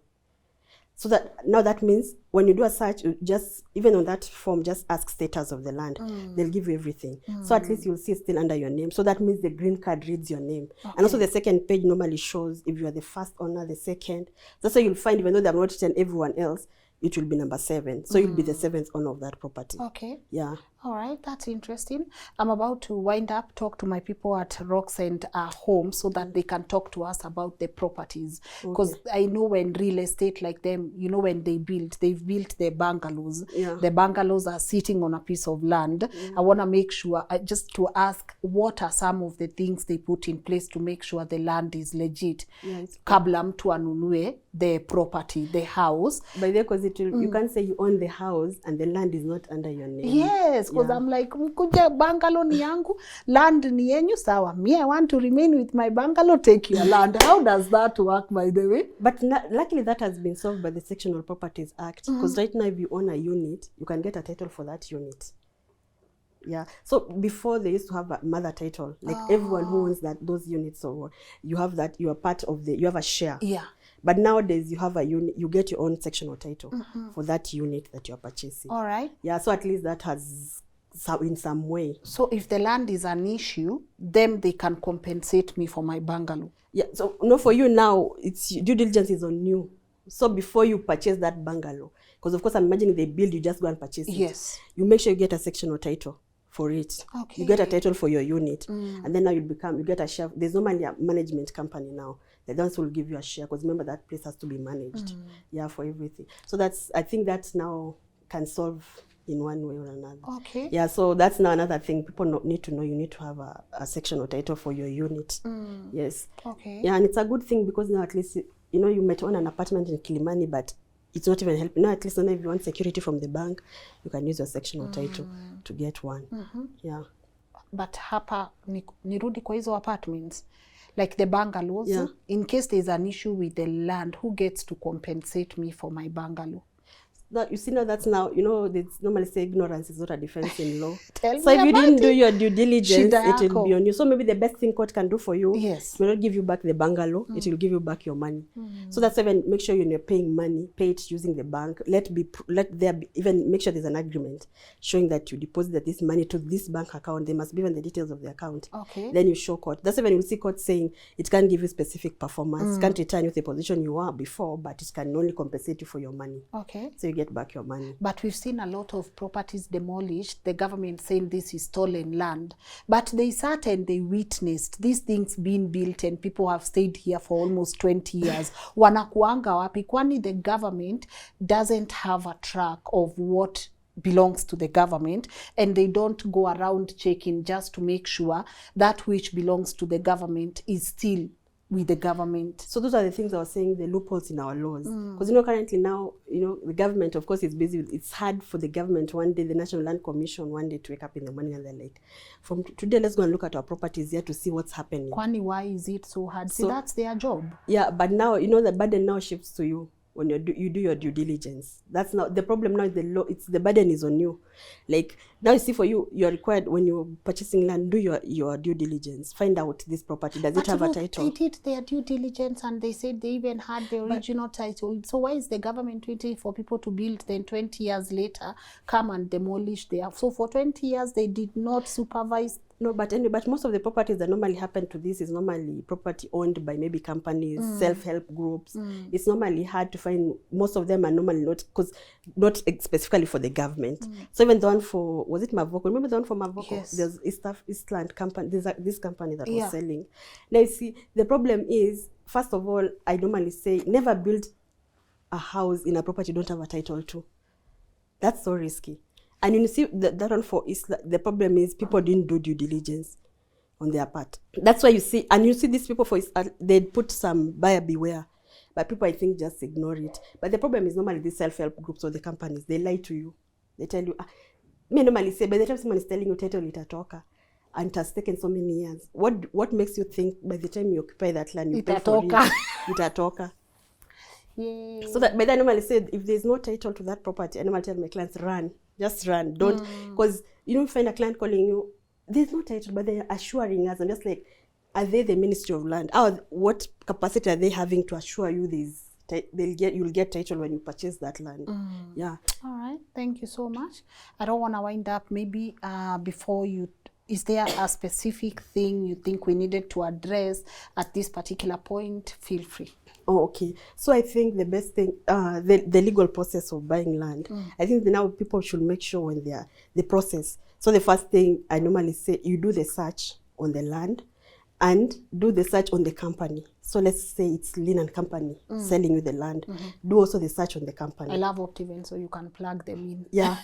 So that means when you do a search, you just, even on that form, just ask status of the land. They'll give you everything. So at least you'll see it's still under your name. So that means the green card reads your name. Okay. And also the second page normally shows if you are the first owner, the second. That's why you'll find, even though they've not written everyone else, it will be number 7. So you'll be the 7th owner of that property. Okay. Yeah. All right, that's interesting. I'm about to wind up, talk to my people at Rocks and Home so that they can talk to us about the properties. Because I know when real estate like them, you know, when they've built the bungalows. Yeah. The bungalows are sitting on a piece of land. I want to make sure, just to ask, what are some of the things they put in place to make sure the land is legit? Yes. Kabla mtu anunue the property, the house. By the way, you can't say you own the house and the land is not under your name. Yes, because I'm like, mkuja bungalow ni yangu, land ni yenyu, sawa. Me, I want to remain with my bungalow, take your land. How does that work, by the way? But luckily that has been solved by the Sectional Properties Act. Because right now if you own a unit, you can get a title for that unit. Yeah. So before they used to have a mother title, like everyone who owns those units, so you have that, you are part of you have a share. Yeah. But nowadays you have a unit, you get your own sectional title for that unit that you're purchasing. All right. Yeah, so at least that has in some way. So if the land is an issue, then they can compensate me for my bungalow. Yeah, so no, for you now, it's due diligence is on you. So before you purchase that bungalow, because of course I'm imagining they build, you just go and purchase it. Yes. You make sure you get a sectional title for it. Okay. You get a title for your unit. And then now you get a share. There's normally a management company now. The ones will give you a share, because remember that place has to be managed. Yeah, for everything. So I think that's now can solve in one way or another. Okay. Yeah, so that's now another thing people need to know. You need to have a sectional title for your unit. Yes. Okay. Yeah, and it's a good thing because now at least, you know, you might own an apartment in Kilimani, but it's not even helping. Now at least if you want security from the bank, you can use your sectional title to get one. Yeah. But hapa, nirudi kwa hizo apartments, like the bungalows, in case there's an issue with the land, who gets to compensate me for my bungalow? That, you see now that's now, you know, they normally say ignorance is not a defense in law. So if you didn't do your due diligence, it will be on you. So maybe the best thing court can do for you, will not give you back the bungalow, it will give you back your money. So that's even make sure you're paying money, pay it using the bank. Let there be, even make sure there's an agreement showing that you deposited this money to this bank account. There must be even the details of the account. Okay. Then you show court. That's even you see court saying it can't give you specific performance, can't return you the position you were before, but it can only compensate you for your money. Okay. So you get back your money. But we've seen a lot of properties demolished, the government saying this is stolen land, but they sat and they witnessed these things being built and people have stayed here for almost 20 years. Wanakuanga wapi? Kwani the government doesn't have a track of what belongs to the government, and they don't go around checking just to make sure that which belongs to the government is still with the government. So those are the things I was saying, the loopholes in our laws. Because, currently now, the government, of course, is busy. It's hard for the government one day, the National Land Commission one day to wake up in the morning and they're like, from today, let's go and look at our properties here to see what's happening. Kwani, why is it so hard? See, that's their job. Yeah, but now, the burden now shifts to you when you do your due diligence. That's not the problem now. The law, it's the burden is on you. Like now, you see, for you, you're required when you're purchasing land, do your due diligence. Find out this property, does it have a title? They did their due diligence and they said they even had the original title. So why is the government waiting for people to build, then 20 years later come and demolish their? So for 20 years they did not supervise. No, but most of the properties that normally happen to this is normally property owned by maybe companies, self-help groups. It's normally hard to find. Most of them are normally not specifically for the government. So even the one for, was it Mavoko? Remember the one for Mavoko? Yes. There's Eastland company. There's this company that was selling. Now you see, the problem is, first of all, I normally say never build a house in a property you don't have a title to. That's so risky. And you see that one for Islam, the problem is people didn't do due diligence on their part. That's why you see these people for Islam, they put some buyer beware, but people I think just ignore it. But the problem is normally these self-help groups or the companies, they lie to you. They tell you, me normally say, by the time someone is telling you title itatoka, and it has taken so many years, what makes you think by the time you occupy that land, you pay for it, itatoka? Yeah. So that, but I normally say, if there's no title to that property, I normally tell my clients, run. Just run. Don't, because you don't find a client calling you, there's no title, but they're assuring us. I'm just like, are they the Ministry of Land? What capacity are they having to assure you you'll get title when you purchase that land? Yeah. All right. Thank you so much. I don't want to wind up. Maybe before you, is there a specific thing you think we needed to address at this particular point? Feel free. Oh, okay. So I think the best thing, the legal process of buying land, I think now people should make sure when they are the process. So the first thing I normally say, you do the search on the land and do the search on the company. So let's say it's Lynn and Company selling you the land. Do also the search on the company. I love Optiven, so you can plug them in. Yeah.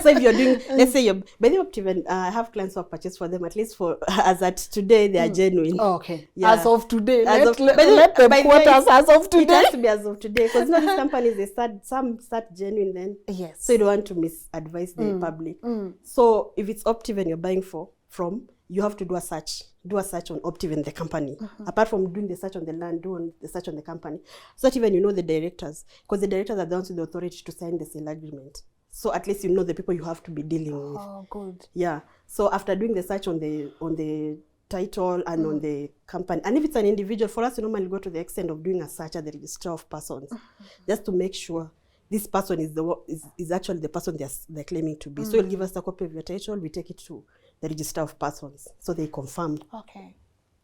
So if you're doing, let's say by the Optiven, I have clients who have purchased for them, at least as at today, they are genuine. Oh, okay. Yeah. As of today. Let them quote us as of today. It has to be as of today. Because these companies, some start genuine then. Yes. So you don't want to misadvise the public. So if it's Optiven you're buying from, you have to do a search. Do a search on Optiven, the company. Apart from doing the search on the land, the search on the company. So that even you know the directors. Because the directors are the ones with the authority to sign the sale agreement. So at least you know the people you have to be dealing with. Oh, good. Yeah. So after doing the search on the title and on the company, and if it's an individual, for us to normally go to the extent of doing a search at the register of persons, just to make sure this person is actually the person they're claiming to be. So you'll give us a copy of your title, we take it to the register of persons, so they confirm. Okay.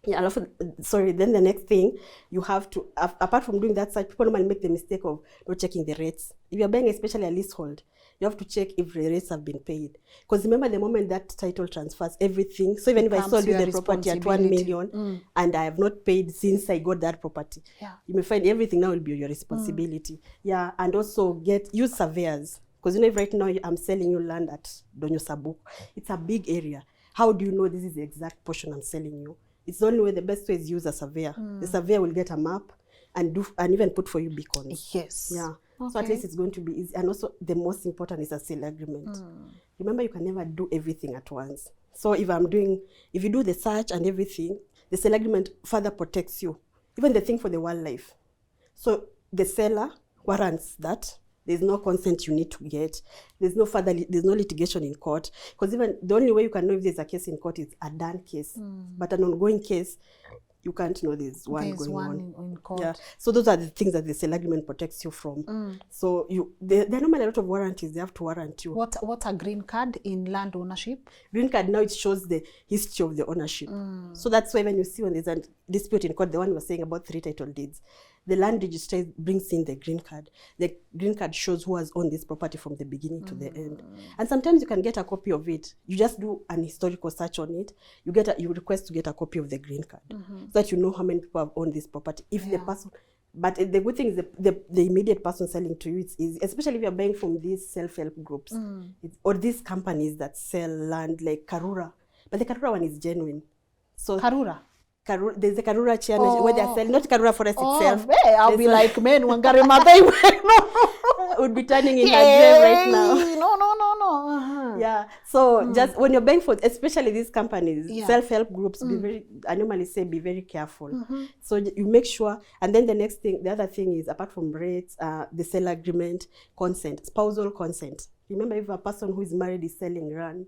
Yeah, then the next thing, you have to, apart from doing that search, people normally make the mistake of not checking the rates. If you're buying especially a leasehold, you have to check if the rates have been paid. Because remember, the moment that title transfers, everything, so even if I sold you the property at 1 million and I have not paid since I got that property, you may find everything now will be your responsibility. Yeah, and also use surveyors. Because if right now I'm selling you land at Donyo Sabu, it's a big area. How do you know this is the exact portion I'm selling you? It's the only way, the best way is use a surveyor. The surveyor will get a map and even put for you beacons. Yes. Yeah. Okay. So at least it's going to be easy. And also the most important is a sale agreement. Remember, you can never do everything at once. So if you do the search and everything, the sale agreement further protects you. Even the thing for the wildlife. So the seller warrants that there's no consent you need to get. There's no litigation in court. Because even the only way you can know if there's a case in court is a done case. But an ongoing case, you can't know there's one going on. In court. Yeah. So those are the things that the sale agreement protects you from. So there are normally a lot of warranties. They have to warrant you. What a green card in land ownership? Green card now, it shows the history of the ownership. So that's why when you see when there's a dispute in court, the one we were saying about 3 title deeds, the land registrar brings in the green card. The green card shows who has owned this property from the beginning to the end. And sometimes you can get a copy of it. You just do an historical search on it. You request to get a copy of the green card so that you know how many people have owned this property. If the person, but the good thing is the immediate person selling to you, it's easy, especially if you're buying from these self-help groups or these companies that sell land like Karura. But the Karura one is genuine. So Karura? there's a Karura chair where they're selling, not Karura Forest itself. Hey, I'll be like, man, Wangare Madai. No. Would be turning in my grave right now. No. Yeah. So just when you're buying food, especially these companies, self-help groups, I normally say be very careful. So you make sure, and then the other thing is, apart from rates, the sale agreement, consent, spousal consent. Remember, if a person who is married is selling land,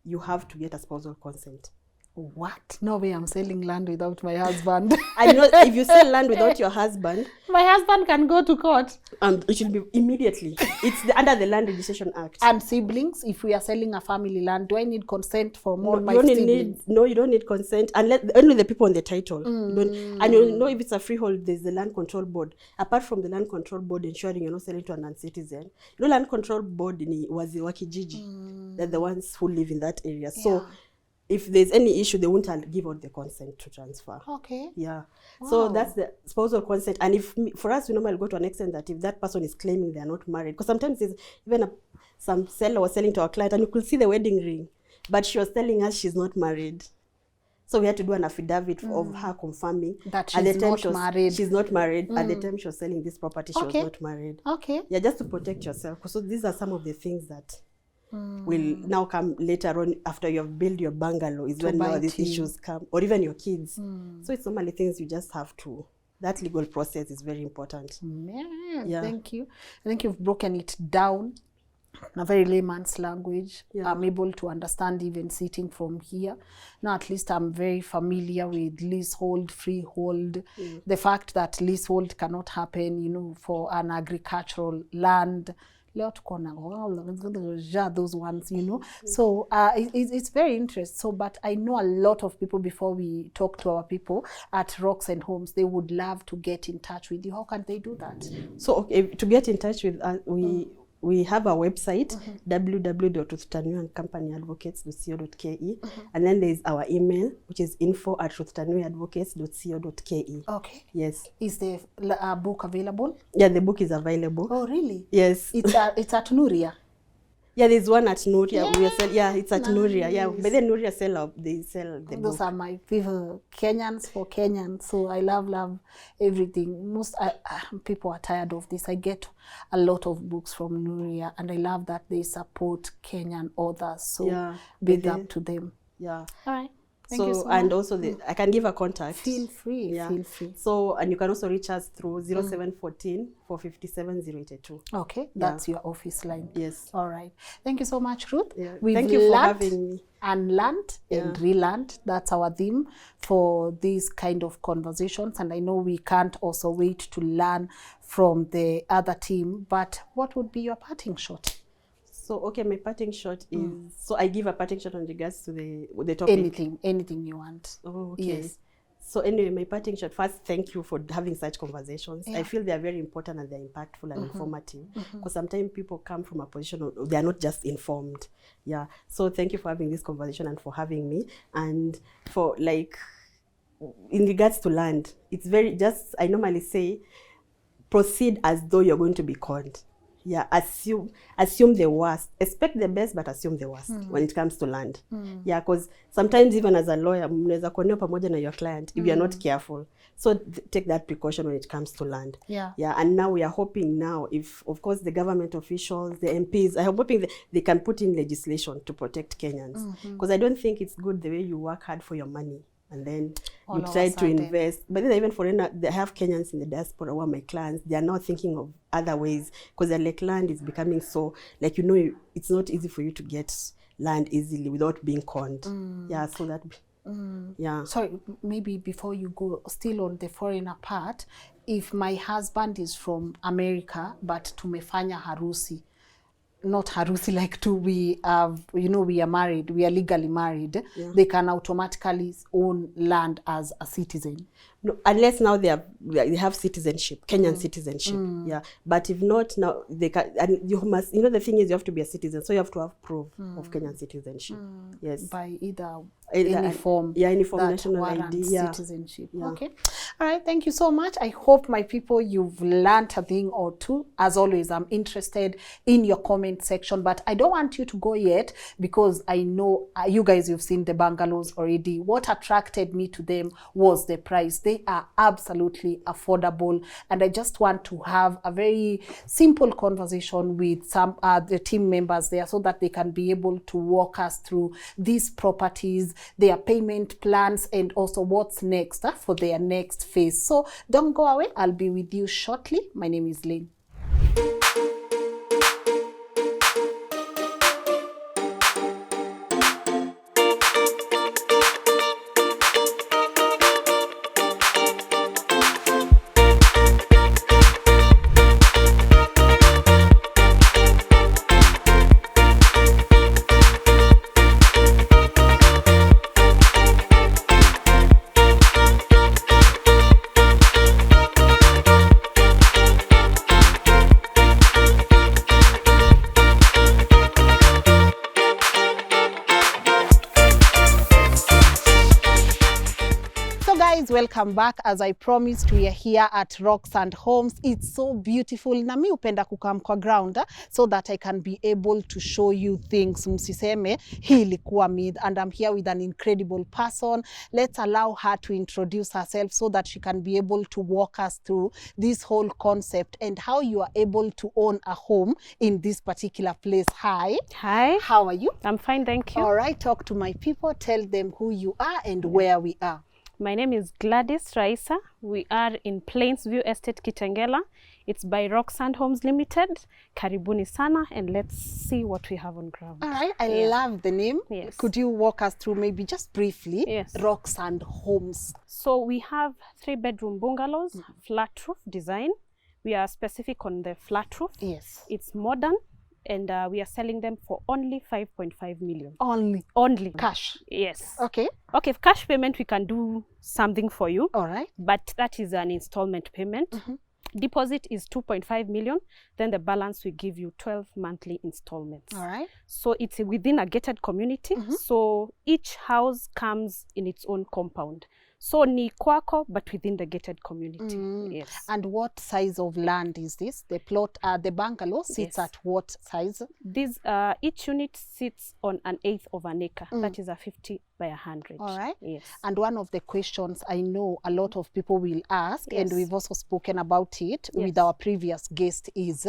you have to get a spousal consent. What? No way I'm selling land without my husband. I know if you sell land without your husband, my husband can go to court. And it should be immediately. It's under the Land Registration Act. And siblings, if we are selling a family land, do I need consent from all my siblings? No, you don't need consent. Only the people on the title. And you know if it's a freehold, there's the Land Control Board. Apart from the Land Control Board ensuring you're not selling to a non-citizen, Land Control Board was the Wakijiji. They're the ones who live in that area. So if there's any issue, they won't give out the consent to transfer. Okay. Yeah. Wow. So that's the spousal consent. And for us, we normally go to an extent that if that person is claiming they are not married, because sometimes there's even some seller was selling to our client and you could see the wedding ring, but she was telling us she's not married. So we had to do an affidavit of her confirming that she's not married. She's not married. At the time she was selling this property, she was not married. Okay. Yeah, just to protect yourself. So these are some of the things that will now come later on after you have built your bungalow is when now these issues come, or even your kids. So it's normally things you just have to, that legal process is very important. Thank you. I think you've broken it down in a very layman's language. I'm able to understand even sitting from here. Now at least I'm very familiar with leasehold, freehold. The fact that leasehold cannot happen, for an agricultural land. Those ones, So it's very interesting. So, but I know a lot of people, before we talk to our people at Rocks and Homes, they would love to get in touch with you. How can they do that? So, to get in touch with us, we have a website, www.ruthtanuiandcompanyadvocates.co.ke, and then there is our email, which is info@ruthtanuiadvocates.co.ke. Okay. Yes. Is the book available? Yeah, the book is available. Oh, really? Yes. It's at Nuria. Yeah, there's one at Nuria. It's at Nuria. Yeah, but then Nuria they sell the book. Those are my people, Kenyans for Kenyans. So I love everything. Most people are tired of this. I get a lot of books from Nuria, and I love that they support Kenyan authors. So big up to them. Yeah. All right. Thank you so much. And also I can give a contact. Feel free. Feel free. So, and you can also reach us through 0714 457 082. Okay, that's your office line. Yes. All right. Thank you so much, Ruth. Thank you for having me. And learned and relearned. That's our theme for these kind of conversations. And I know we can't also wait to learn from the other team. But what would be your parting shot? So, okay, my parting shot is, so I give a parting shot on regards to the topic. Anything you want. Oh, okay. Yes. So anyway, my parting shot, first, thank you for having such conversations. I feel they are very important and they're impactful and informative. Because sometimes people come from a position of, they are not just informed. Yeah. So thank you for having this conversation and for having me. And for in regards to land, it's I normally say, proceed as though you're going to be conned. Yeah, assume the worst. Expect the best, but assume the worst when it comes to land. Yeah, because sometimes even as a lawyer, mnaweza kuonea pamoja na your client if you're not careful. So take that precaution when it comes to land. Yeah. And now we are hoping if, of course, the government officials, the MPs, I'm hoping they can put in legislation to protect Kenyans. Because I don't think it's good the way you work hard for your money and then you try to invest. But then even foreigner, they have Kenyans in the diaspora who are my clients. They are now thinking of other ways because their land is becoming so, it's not easy for you to get land easily without being conned. Yeah, so that... Yeah. Sorry, maybe before you go, still on the foreigner part, if my husband is from America, but tumefanya harusi, not harusi we are married, we are legally married, they can automatically own land as a citizen. No, unless now they have citizenship, Kenyan citizenship. Yeah, but if not, now they can. And you must, the thing is, you have to be a citizen, so you have to have proof of Kenyan citizenship. Yes, by either any form. Yeah, any form, that national warrants ID. Yeah. citizenship. Yeah. Okay. All right. Thank you so much. I hope, my people, you've learned a thing or two. As always, I'm interested in your comment section, but I don't want you to go yet, because I know you guys, you've seen the bungalows already. What attracted me to them was the price. They are absolutely affordable, and I just want to have a very simple conversation with some the team members there, so that they can be able to walk us through these properties, their payment plans, and also what's next for their next phase. So don't go away. I'll be with you shortly. My name is Lynn. Welcome back. As I promised, we are here at Rocks and Homes. It's so beautiful. Na mi upenda kukam kwa ground so that I can be able to show you things. Msiseme hii ilikuwa myth. And I'm here with an incredible person. Let's allow her to introduce herself so that she can be able to walk us through this whole concept and how you are able to own a home in this particular place. Hi. Hi. How are you? I'm fine, thank you. All right. Talk to my people. Tell them who you are and where we are. My name is Gladys Raisa. We are in Plainsview Estate, Kitengela. It's by Rocks and Homes Limited. Karibuni sana, and let's see what we have on ground. All right, I love the name. Yes. Could you walk us through maybe just briefly? Yes. Rocks and Homes. So we have 3-bedroom bungalows, flat roof design. We are specific on the flat roof. Yes. It's modern, and we are selling them for only 5.5 million. Only cash? Yes. Okay. Okay, cash payment, we can do something for you. All right. But that is an installment payment. Deposit is 2.5 million. Then the balance we give you 12 monthly installments. All right. So it's within a gated community. So each house comes in its own compound. So ni kwako, but within the gated community. Yes. And what size of land is this? The plot, the bungalow sits at what size? This each unit sits on 1/8 of an acre. That is a 50 by 100. All right. Yes. And one of the questions I know a lot of people will ask, and we've also spoken about it with our previous guest, is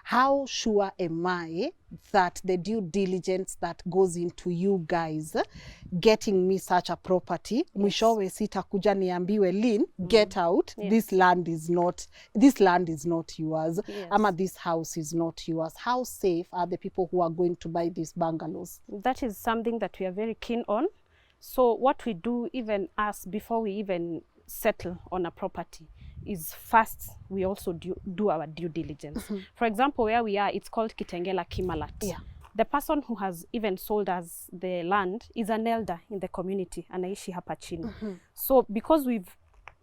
how sure am I that the due diligence that goes into you guys getting me such a property, mwishowe sitakuja niambiwe, Lynn, get out, this land is not yours, ama this house is not yours. How safe are the people who are going to buy these bungalows? That is something that we are very keen on. So what we do, even us, before we even settle on a property, is first we also do our due diligence. For example, where we are, it's called Kitengela Kimalat. Yeah. The person who has even sold us the land is an elder in the community, anaishi hapa chini. So because we've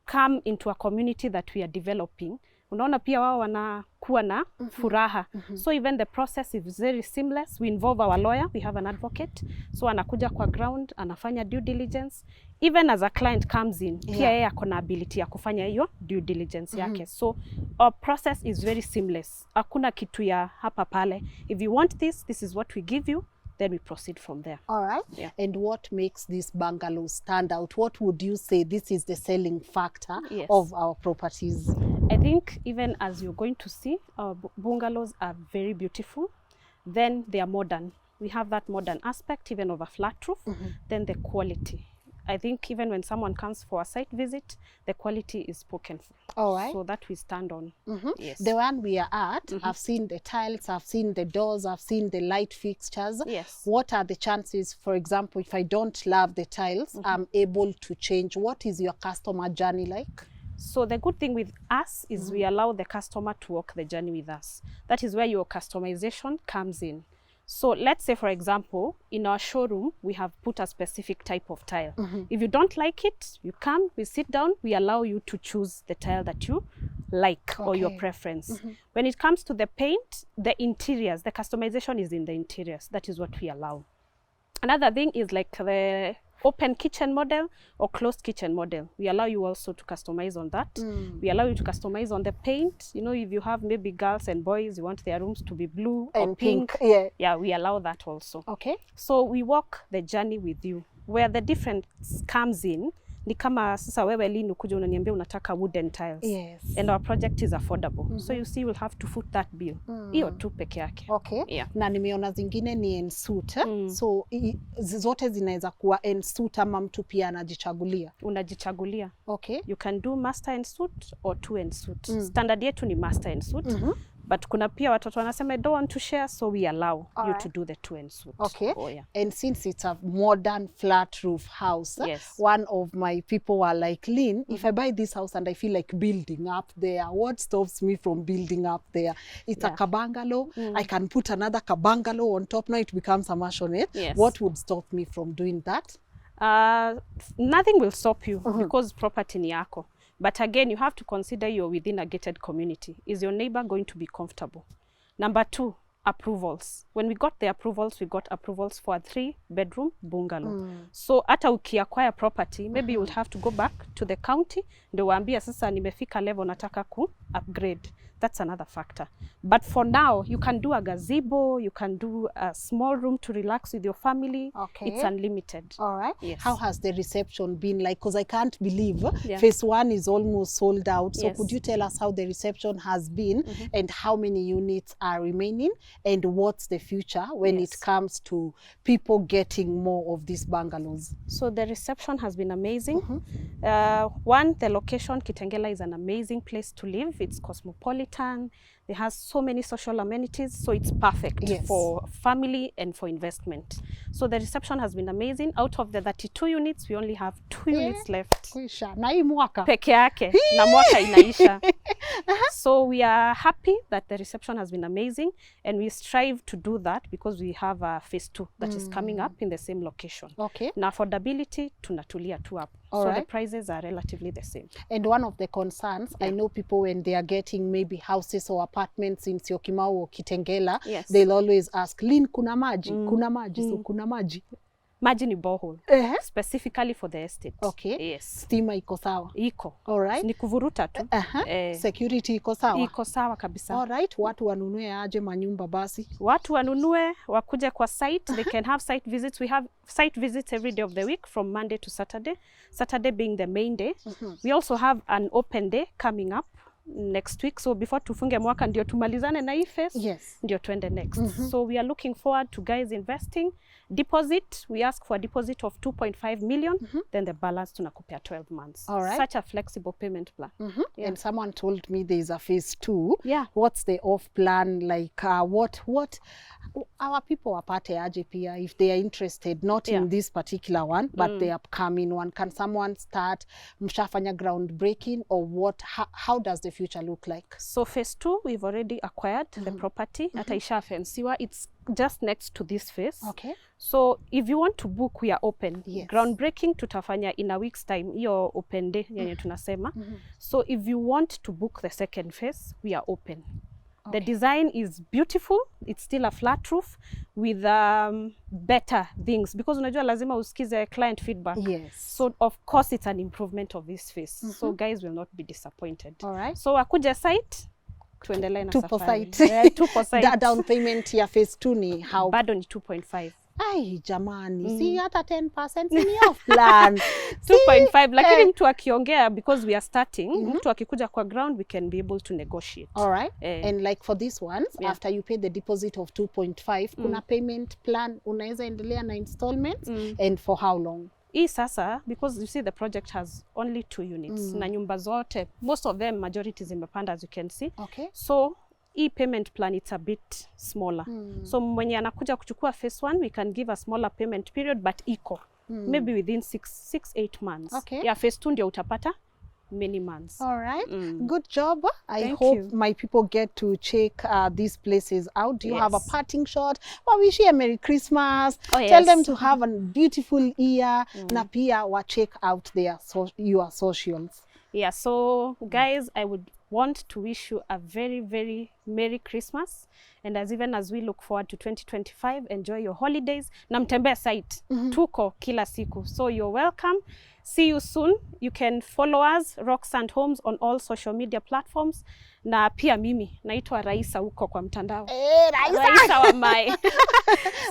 come into a community that we are developing, unaona pia wao wanakuwa na furaha. So even the process is very seamless. We involve our lawyer, we have an advocate. So anakuja kwa ground, anafanya due diligence. Even as a client comes in, pia yeye akona ability ya kufanya hiyo due diligence yake. So our process is very seamless. Hakuna kitu ya hapa pale. If you want this, this is what we give you. Then we proceed from there. All right. Yeah. And what makes this bungalow stand out? What would you say this is the selling factor of our properties? I think even as you're going to see, our bungalows are very beautiful. Then they are modern. We have that modern aspect even of a flat roof. Then the quality. I think even when someone comes for a site visit, the quality is spoken for. All right. So that we stand on. Yes. The one we are at, I've seen the tiles, I've seen the doors, I've seen the light fixtures. Yes. What are the chances, for example, if I don't love the tiles, I'm able to change? What is your customer journey like? So the good thing with us is we allow the customer to walk the journey with us. That is where your customization comes in. So let's say, for example, in our showroom, we have put a specific type of tile. If you don't like it, you come, we sit down, we allow you to choose the tile that you like or your preference. When it comes to the paint, the interiors, the customization is in the interiors. That is what we allow. Another thing is like the open kitchen model or closed kitchen model. We allow you also to customize on that. We allow you to customize on the paint. You know, if you have maybe girls and boys, you want their rooms to be blue or And pink. Yeah. We allow that also. Okay. So we walk the journey with you. Where the difference comes in, ni kama sasa wewe Lynn ukuja unaniambia unataka wooden tiles. Yes. And our project is affordable. So you see we'll have to foot that bill. Hiyo tu peke yake. Okay. Yeah. Na nimeona zingine ni ensuite. So zote zinaweza kuwa ensuite ama mtu pia anajichagulia. Unajichagulia. Okay. You can do master ensuite or two ensuite. Standard yetu ni master ensuite. But kuna pia watoto wanasema I don't want to share, so we allow you to do the two ensuite. Okay. Oh, yeah. And since it's a modern flat roof house, Yes. one of my people were like, Lynn, if I buy this house and I feel like building up there, what stops me from building up there? It's a kabangalo. I can put another kabangalo on top. Now it becomes a maisonette. Yes. What would stop me from doing that? Nothing will stop you because property ni yako. But again, you have to consider you're within a gated community. Is your neighbor going to be comfortable? Number 2, approvals. When we got the approvals, we got approvals for a 3-bedroom bungalow. So hata ukiacquire property, maybe you will have to go back to the county, ndio waambia sasa nimefika level nataka ku upgrade. That's another factor. But for now, you can do a gazebo, you can do a small room to relax with your family. Okay. It's unlimited. All right. Yes. How has the reception been like? Because I can't believe phase 1 is almost sold out. So could you tell us how the reception has been and how many units are remaining and what's the future when it comes to people getting more of these bungalows? So the reception has been amazing. One, the location, Kitengela is an amazing place to live. It's cosmopolitan. It has so many social amenities, so it's perfect for family and for investment. So the reception has been amazing. Out of the 32 units, we only have 2 units left. Na hii mwaka. Peke yake, na mwaka inaisha. So we are happy that the reception has been amazing, and we strive to do that because we have a phase 2 that is coming up in the same location. Okay. Na affordability, tunatulia tu up. So the prices are relatively the same. And one of the concerns, I know people when they are getting maybe houses or apartments in Syokimau or Kitengela, they'll always ask, Lynn, kuna maji? Kuna maji? So kuna maji? Maji ni borehole. Specifically for the estate. Okay. Yes. Stima iko sawa? Iko. All right. Ni kuvuruta tu. Security iko sawa? Iko sawa kabisa. All right. Watu wanunue aje manyumba basi? Watu wanunue, wakuje kwa site. They can have site visits. We have site visits every day of the week from Monday to Saturday. Saturday being the main day. We also have an open day coming up next week. So before tufunge mwaka ndio tumalizane na hii phase, ndio tuende next. So we are looking forward to guys investing. Deposit, we ask for a deposit of 2.5 million, then the balance tunakupea 12 months. All right. Such a flexible payment plan. And someone told me there is a phase 2. Yeah. What's the off plan? Like what our people wapate aje pia if they are interested, not in this particular one, but the upcoming one. Can someone start mshafanya groundbreaking or what? How does the future look like? So phase 2, we've already acquired the property. Hata ishafensiwa. It's just next to this phase. Okay. So if you want to book, we are open. Groundbreaking tutafanya in a week's time. Iyo open day yenye tunasema. So if you want to book the second phase, we are open. The design is beautiful. It's still a flat roof with better things because unajua lazima usikize client feedback. So of course it's an improvement of this phase. So guys will not be disappointed. All right. So wakuja site tuendelee na safari. Tupo site. Down payment ya phase 2 ni how? Bado ni 2.5. Ai jamani, si hata 10% ni off plan. 2.5 lakini mtu akiongea because we are starting, mtu akikuja kwa ground we can be able to negotiate. All right. And like for this ones, after you pay the deposit of 2.5, kuna payment plan unaweza endelea na installments and for how long? Hii sasa because you see the project has only 2 units na nyumba zote most of them majority zimepanda as you can see. Okay. So hii payment plan it's a bit smaller. So mwenye anakuja kuchukua phase 1 we can give a smaller payment period but equal. Maybe within 6-8 months. Okay. Yeah, phase 2 ndio utapata many months. All right. Good job. I hope my people get to check these places out. Do you have a parting shot? Well, wish you a Merry Christmas. Tell them to have a beautiful year. Na pia wa check out their your socials. Yeah, so guys, I would want to wish you a very, very Merry Christmas. And even as we look forward to 2025, enjoy your holidays. Na mtembea site. Tuko kila siku. So you're welcome. See you soon. You can follow us, Rocks and Homes, on all social media platforms. Na pia mimi, naitwa Raisa huko kwa mtandao. Raisa wa Mai.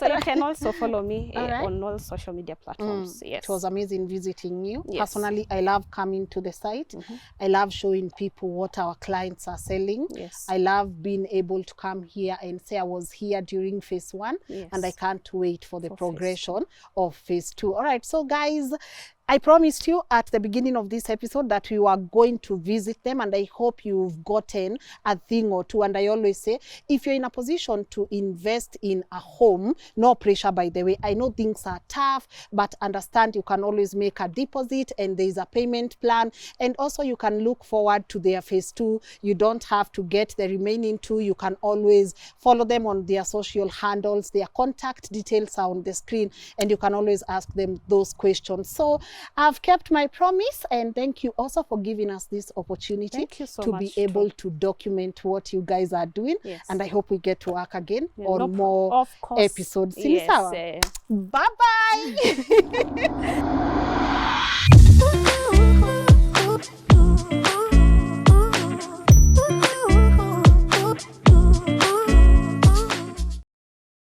So you can also follow me on all social media platforms. Yes. It was amazing visiting you. Yes. Personally, I love coming to the site. I love showing people what our clients are selling. Yes. I love being able to come here and say I was here during phase 1, Yes. and I can't wait for the progression of phase 2. All right, so guys, I promised you at the beginning of this episode that we were going to visit them, and I hope you've gotten a thing or two. And I always say, if you're in a position to invest in a home, no pressure, by the way. I know things are tough, but understand you can always make a deposit and there's a payment plan. And also you can look forward to their phase 2. You don't have to get the remaining 2. You can always follow them on their social handles. Their contact details are on the screen, and you can always ask them those questions. So I've kept my promise, and thank you also for giving us this opportunity. Thank you so to much, be able to document what you guys are doing. Yes. And I hope we get to work again Yeah, on no more of course. episodes. Yes, Bye bye.